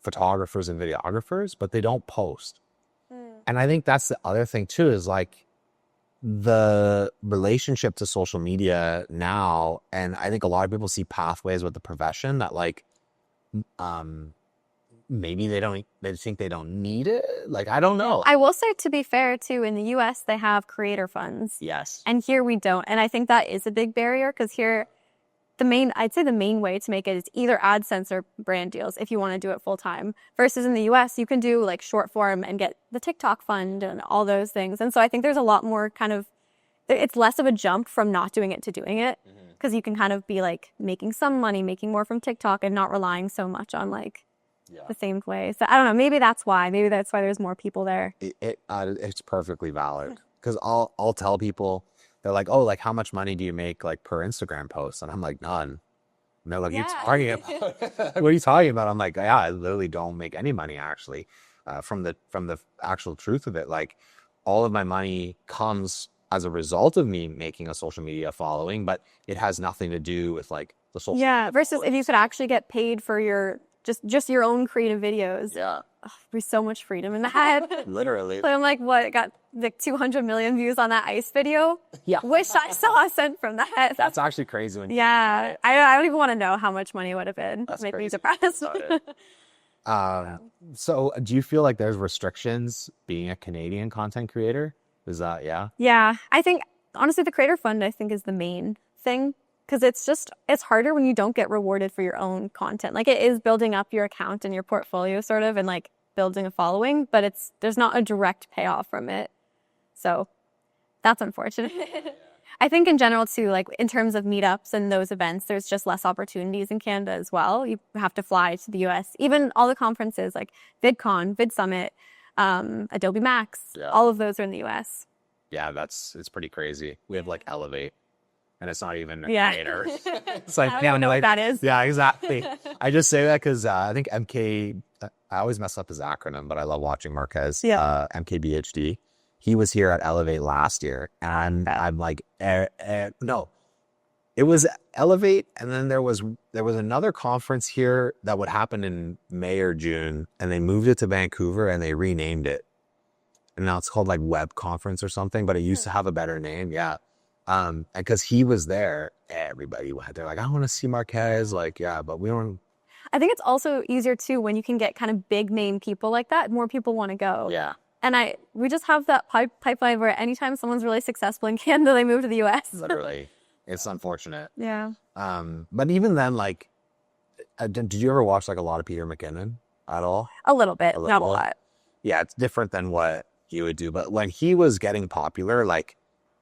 photographers and videographers, but they don't post. And I think that's the other thing too, is like the relationship to social media now. And I think a lot of people see pathways with the profession that like, maybe they think they don't need it. Like, I don't know.
I will say, to be fair, too, in the US, they have creator funds.
Yes.
And here we don't. And I think that is a big barrier because here, I'd say the main way to make it is either AdSense or brand deals if you want to do it full time. Versus in the US, you can do like short form and get the TikTok fund and all those things. And so I think there's a lot more it's less of a jump from not doing it to doing it because you can kind of be like making some money, making more from TikTok and not relying so much on like the same way. So I don't know. Maybe that's why. Maybe that's why there's more people there.
It's perfectly valid because I'll tell people, they're like, oh, like how much money do you make like per Instagram post? And I'm like, none. And they're like, you're talking about what are you talking about? I'm like, yeah, I literally don't make any money actually. From the actual truth of it, like all of my money comes as a result of me making a social media following, but it has nothing to do with like the social.
Yeah. Versus if you could actually get paid for your just your own creative videos.
Yeah.
There'd be so much freedom in that.
Literally.
So I'm like, what? Got like 200 million views on that ice video.
Yeah.
Wish I saw a cent from that.
That's actually crazy.
Yeah. I don't even want to know how much money would have been.
That's
Make me
crazy.
depressed.
So do you feel like there's restrictions being a Canadian content creator? Is that, yeah?
Yeah. I think, honestly, the Creator Fund, I think, is the main thing. Because it's harder when you don't get rewarded for your own content. Like, it is building up your account and your portfolio sort of and like building a following, but there's not a direct payoff from it. So that's unfortunate. I think in general too, like in terms of meetups and those events, there's just less opportunities in Canada as well. You have to fly to the US. Even all the conferences like VidCon, VidSummit, Adobe Max, all of those are in the US.
Yeah, it's pretty crazy. We have like Elevate. And it's not even a creator. It's
like, I don't know what that is.
Yeah, exactly. I just say that because I think I always mess up his acronym, but I love watching Marquez.
Yeah.
MKBHD. He was here at Elevate last year. And I'm like, no. It was Elevate. And then there was another conference here that would happen in May or June. And they moved it to Vancouver and they renamed it. And now it's called like Web Conference or something, but it used to have a better name. Yeah. And because he was there, everybody went. They're like, I want to see Marquez. Like, yeah, but we don't.
I think it's also easier too when you can get kind of big name people like that. More people want to go.
Yeah.
And we just have that pipeline where anytime someone's really successful in Canada, they move to the US.
Literally, it's unfortunate.
Yeah.
But even then, like, did you ever watch like a lot of Peter McKinnon at all?
A little bit, not a lot.
Yeah, it's different than what he would do. But when he was getting popular, like,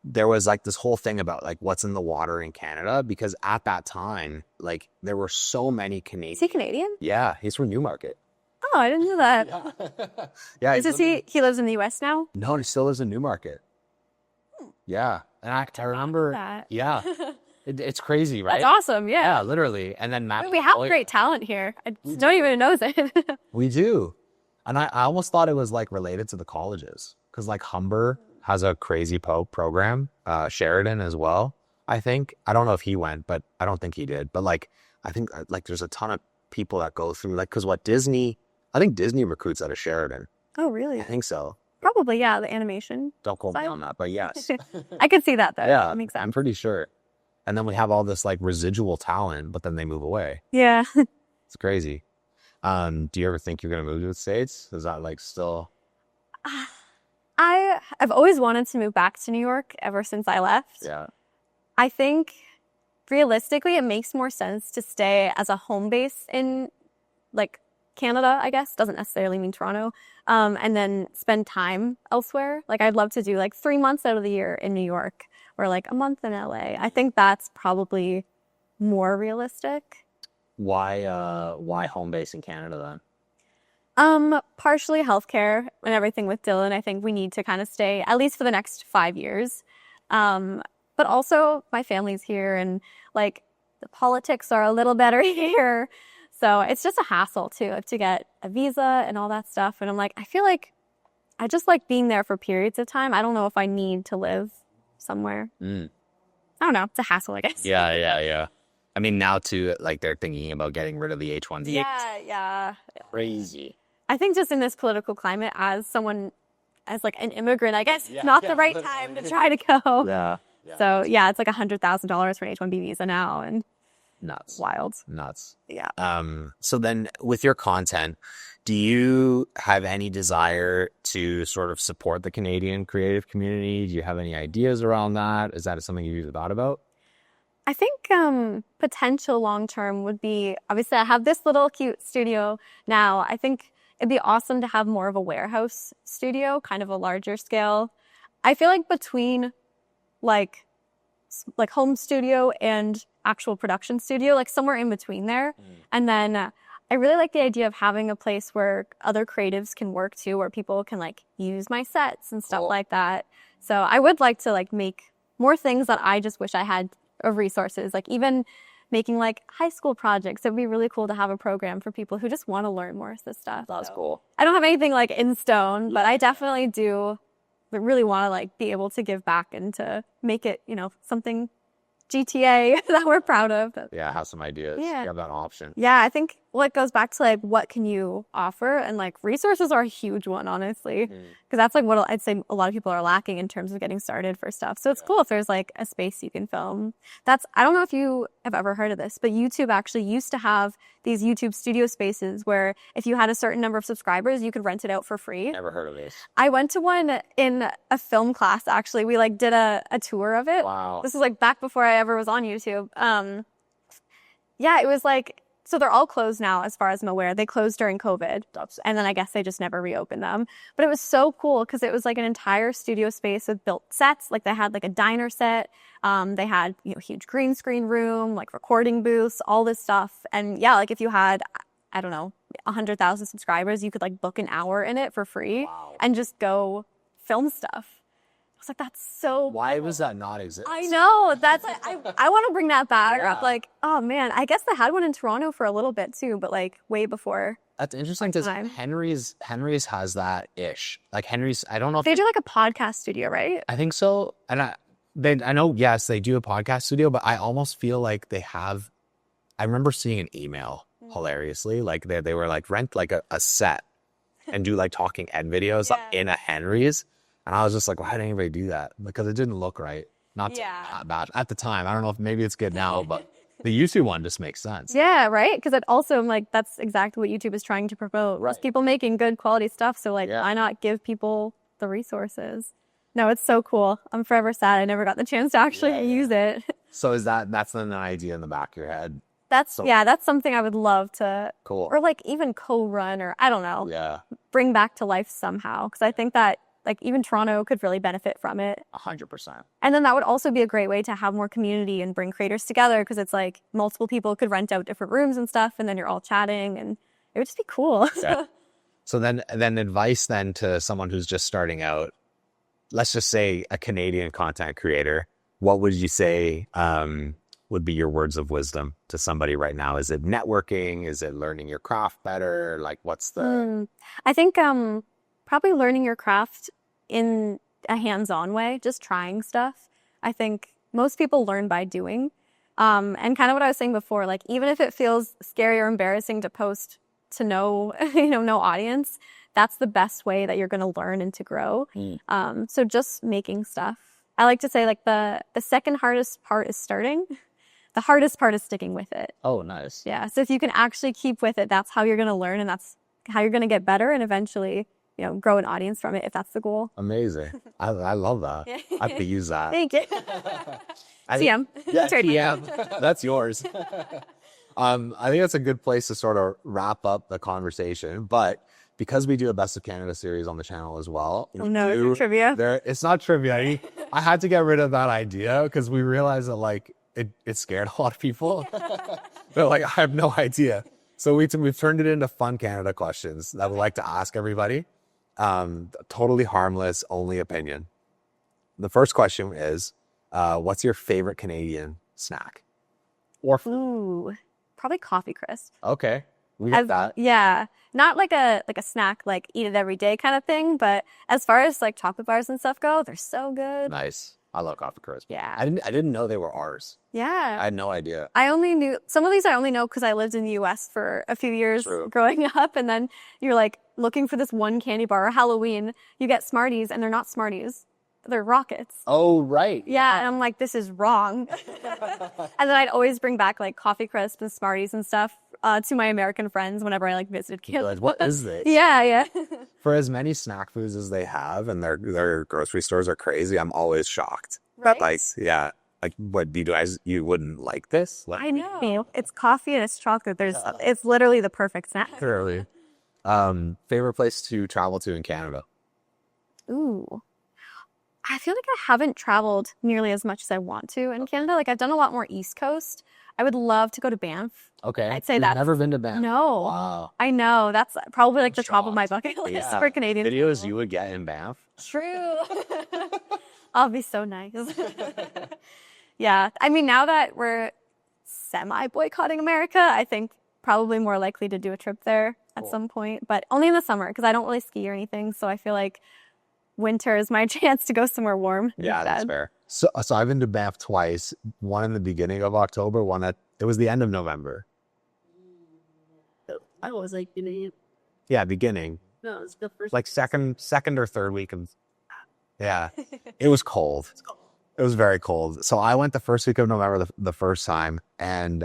there was like this whole thing about like what's in the water in Canada, because at that time, like there were so many Canadians.
Is he Canadian?
Yeah, he's from Newmarket.
Oh, I didn't know that.
Yeah.
He lives in the US now?
No, he still lives in Newmarket. Yeah. And I remember that. Yeah. It's crazy, right?
That's awesome. Yeah.
Yeah, literally. And then Matt.
We have great talent here. I don't even know it.
We do. And I almost thought it was like related to the colleges, because like Humber has a crazy program, Sheridan as well. I think, I don't know if he went, but I don't think he did. But like, I think like there's a ton of people that go through, like, because I think Disney recruits out of Sheridan.
Oh, really?
I think so.
Probably, yeah, the animation.
Don't quote me on that, but yes.
I could see that though.
Yeah,
that makes sense.
I'm pretty sure. And then we have all this like residual talent, but then they move away.
Yeah.
It's crazy. Do you ever think you're going to move to the States? Is that like still...
I've always wanted to move back to New York ever since I left.
Yeah.
I think realistically, it makes more sense to stay as a home base in like Canada, I guess. Doesn't necessarily mean Toronto. And then spend time elsewhere. Like I'd love to do like 3 months out of the year in New York or like a month in LA. I think that's probably more realistic.
Why home base in Canada then?
Partially healthcare and everything with Dylan. I think we need to kind of stay at least for the next 5 years. But also my family's here and like the politics are a little better here. So it's just a hassle too to get a visa and all that stuff. And I'm like, I feel like I just like being there for periods of time. I don't know if I need to live somewhere. I don't know. It's a hassle, I guess.
Yeah. I mean, now too, like they're thinking about getting rid of the H-1B.
Yeah.
Crazy.
I think just in this political climate, as like an immigrant, I guess it's not the right time to try to go.
Yeah.
So yeah, it's like $100,000 for an H-1B visa now, and
Nuts.
Wild.
Nuts.
Yeah.
So then with your content, do you have any desire to sort of support the Canadian creative community? Do you have any ideas around that? Is that something you've thought about?
I think potential long-term would be, obviously I have this little cute studio now. I think it'd be awesome to have more of a warehouse studio, kind of a larger scale. I feel like between like home studio and actual production studio, like somewhere in between there. And then I really like the idea of having a place where other creatives can work too, where people can like use my sets and stuff like that. So I would like to like make more things that I just wish I had of resources, like even making like high school projects. It'd be really cool to have a program for people who just want to learn more of this stuff.
That's cool.
I don't have anything like in stone, but I definitely do really want to like be able to give back and to make it, you know, something GTA that we're proud of.
Yeah, have some ideas.
Yeah.
You have that option.
Yeah, I think it goes back to like what can you offer, and like resources are a huge one, honestly, because that's like what I'd say a lot of people are lacking in terms of getting started for stuff. So it's cool if there's like a space you can film. I don't know if you have ever heard of this, but YouTube actually used to have these YouTube studio spaces where if you had a certain number of subscribers, you could rent it out for free.
Never heard of this.
I went to one in a film class, actually. We like did a tour of it.
Wow.
This is like back before I ever was on YouTube. Yeah, it was like, so they're all closed now as far as I'm aware. They closed during COVID. And then I guess they just never reopened them. But it was so cool because it was like an entire studio space with built sets. Like they had like a diner set. They had, you know, huge green screen room, like recording booths, all this stuff. And yeah, like if you had, I don't know, 100,000 subscribers, you could like book an hour in it for free and just go film stuff. I was like, that's so
Why
cool.
was that not exist?
I know. That's I want to bring that back up. Like, oh man, I guess they had one in Toronto for a little bit too, but like way before.
That's interesting because Henry's has that ish. Like Henry's, I don't know if
they do like a podcast studio, right?
I think so. And I know, yes, they do a podcast studio, but I almost feel like they have. I remember seeing an email hilariously, like they were like rent like a set and do like talking head videos in a Henry's. And I was just like, why didn't anybody do that? Because it didn't look right. Not bad at the time. I don't know if maybe it's good now, but the YouTube one just makes sense.
Yeah, right? Because it also, like, that's exactly what YouTube is trying to promote. Right. People making good quality stuff. So, like, why not give people the resources? No, it's so cool. I'm forever sad I never got the chance to actually use it.
So that's an idea in the back of your head?
That's something I would love to, or like even co-run, or I don't know, bring back to life somehow. Because I think that like even Toronto could really benefit from it.
100%.
And then that would also be a great way to have more community and bring creators together, because it's like multiple people could rent out different rooms and stuff, and then you're all chatting, and it would just be cool.
Yeah. So then advice then to someone who's just starting out, let's just say a Canadian content creator, what would you say would be your words of wisdom to somebody right now? Is it networking? Is it learning your craft better? Like what's the...
I think probably learning your craft in a hands-on way, just trying stuff. I think most people learn by doing. And kind of what I was saying before, like even if it feels scary or embarrassing to post to no audience, that's the best way that you're going to learn and to grow. So just making stuff. I like to say like the second hardest part is starting. The hardest part is sticking with it.
Oh, nice.
Yeah. So if you can actually keep with it, that's how you're going to learn, and that's how you're going to get better and eventually, grow an audience from it, if that's the goal.
Amazing. I love that. I have to use that.
Thank you. TM.
Yeah, TM. That's yours. I think that's a good place to sort of wrap up the conversation. But because we do a Best of Canada series on the channel as well.
Oh, no, it's trivia.
It's not trivia. I had to get rid of that idea because we realized that like it scared a lot of people. They're like, I have no idea. So we've turned it into fun Canada questions that we like to ask everybody. Totally harmless, only opinion. The first question is, what's your favorite Canadian snack?
Ooh, probably coffee crisp.
Okay, we get that.
Yeah, not like a snack, like eat it every day kind of thing. But as far as like chocolate bars and stuff go, they're so good.
Nice. I love coffee crisp.
Yeah.
I didn't know they were ours.
Yeah.
I had no idea.
I only knew some of these. I only know because I lived in the U.S. for a few years growing up, and then you're like looking for this one candy bar. Or Halloween, you get Smarties, and they're not Smarties. they're rockets.
Oh, right.
Yeah, and I'm like, this is wrong. And then I'd always bring back like coffee crisps and Smarties and stuff to my American friends whenever I like visited Canada.
Like, what is this?
Yeah.
For as many snack foods as they have, and their grocery stores are crazy, I'm always shocked.
Right?
Like, yeah. Like, what do you guys, you wouldn't like this? Like,
I know. It's coffee and it's chocolate. It's literally the perfect snack.
clearly. Favorite place to travel to in Canada?
Ooh. I feel like I haven't traveled nearly as much as I want to in Canada. Like, I've done a lot more East Coast. I would love to go to Banff.
Okay.
I'd say
You've
that's-
never been to Banff?
No.
Wow.
I know. That's probably like the top of my
Shocked.
bucket list
Yeah.
for Canadian
Videos
travel.
you would get in Banff?
True. I'll be so nice. Yeah. I mean, now that we're semi-boycotting America, I think probably more likely to do a trip there at some point, but only in the summer because I don't really ski or anything. So I feel like winter is my chance to go somewhere warm.
Yeah, that's
instead.
fair. So I've been to Banff twice. One in the beginning of October, one it was the end of November.
I was like,
Yeah, beginning.
no, it's the first.
Like second or third week of, yeah. It was cold. It was very cold. So I went the first week of November the first time, and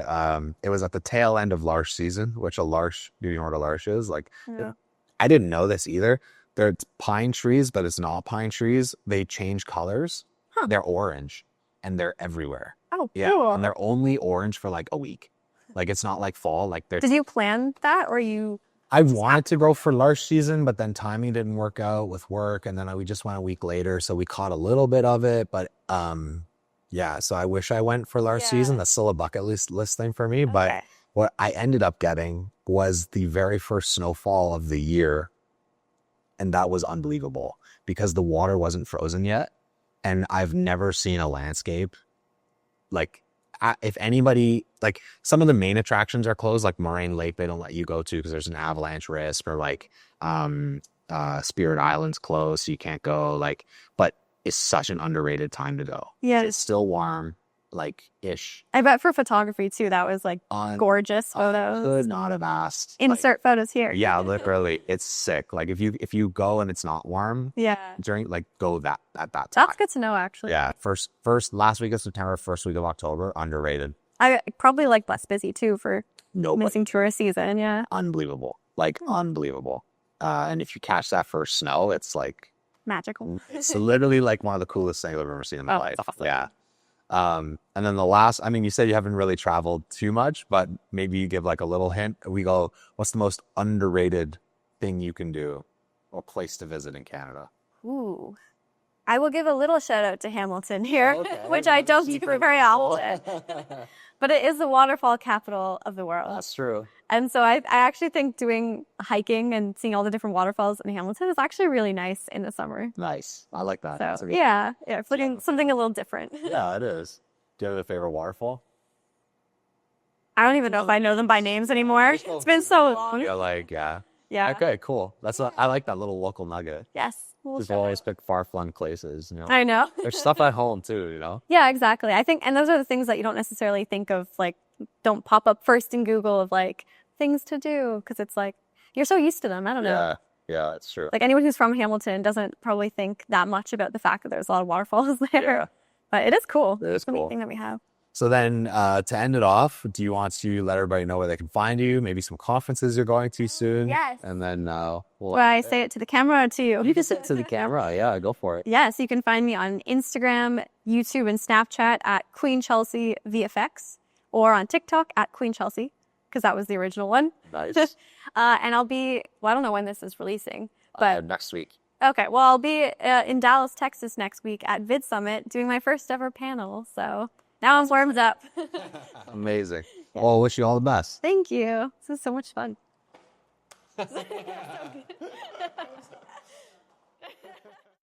it was at the tail end of larch season, which a larch, do you know what a larch is? Like,
Yeah.
I didn't know this either. They're pine trees, but it's not pine trees. They change colors.
Huh.
They're orange, and they're everywhere.
Oh,
Yeah,
cool.
and they're only orange for like a week. Like, it's not like fall. Like, they're.
Did you plan that or you?
I wanted to go for larch season, but then timing didn't work out with work, and then we just went a week later, so we caught a little bit of it. But yeah. So I wish I went for larch season. That's still a bucket list thing for me. But
Okay.
what I ended up getting was the very first snowfall of the year, and that was unbelievable because the water wasn't frozen yet, and I've never seen a landscape like. If anybody, like, some of the main attractions are closed, like Moraine Lake, they don't let you go to because there's an avalanche risk, or like Spirit Island's closed, so you can't go. Like, but it's such an underrated time to go.
Yeah.
It's still warm, like ish.
I bet for photography too, that was like gorgeous photos.
Could not have asked.
Insert photos here.
Yeah, literally, it's sick. Like if you go and it's not warm
Yeah.
during, like, go at that time.
That's good to know, actually.
Yeah, last week of September, first week of October, underrated.
I probably like less busy too for
Nobody.
missing tourist season. Yeah.
Unbelievable. Like, unbelievable. And if you catch that first snow, it's like,
Magical.
it's literally like one of the coolest things I've ever seen in my
Oh,
life.
that's awesome.
Yeah. And then the last, I mean, you said you haven't really traveled too much, but maybe you give like a little hint. We go, what's the most underrated thing you can do or place to visit in Canada?
Ooh. I will give a little shout out to Hamilton here,
Okay.
which I don't do very often. But it is the waterfall capital of the world.
That's true.
And so I actually think doing hiking and seeing all the different waterfalls in Hamilton is actually really nice in the summer.
Nice. I like that. That's
So
a good-
yeah, it's looking something a little different.
Yeah, it is. Do you have a favorite waterfall?
I don't even know if I know them by names anymore. It's been so long.
Yeah, like, yeah.
Yeah.
Okay, cool. I like that little local nugget.
Yes. We'll
Just
show
always
it.
pick far-flung places, you know.
I know.
There's stuff at home too, you know.
Yeah, exactly. I think, and those are the things that you don't necessarily think of, like, don't pop up first in Google of like things to do because it's like you're so used to them. I don't know.
Yeah, it's true.
Like anyone who's from Hamilton doesn't probably think that much about the fact that there's a lot of waterfalls there.
Yeah.
But it is cool.
It is
It's a neat
cool.
thing that we have.
So then, to end it off, do you want to let everybody know where they can find you? Maybe some conferences you're going to soon.
Yes.
And then we'll.
Will I say it to the camera or to you?
You can say it to the camera. Yeah, go for it.
Yes, you can find me on Instagram, YouTube, and Snapchat at Queen Chelsea VFX, or on TikTok at Queen Chelsea, because that was the original one.
Nice.
And I'll be, well, I don't know when this is releasing, but
Next week.
okay, well, I'll be in Dallas, Texas next week at Vid Summit doing my first ever panel. So now I'm warmed up.
Amazing. Well, wish you all the best.
Thank you. This is so much fun.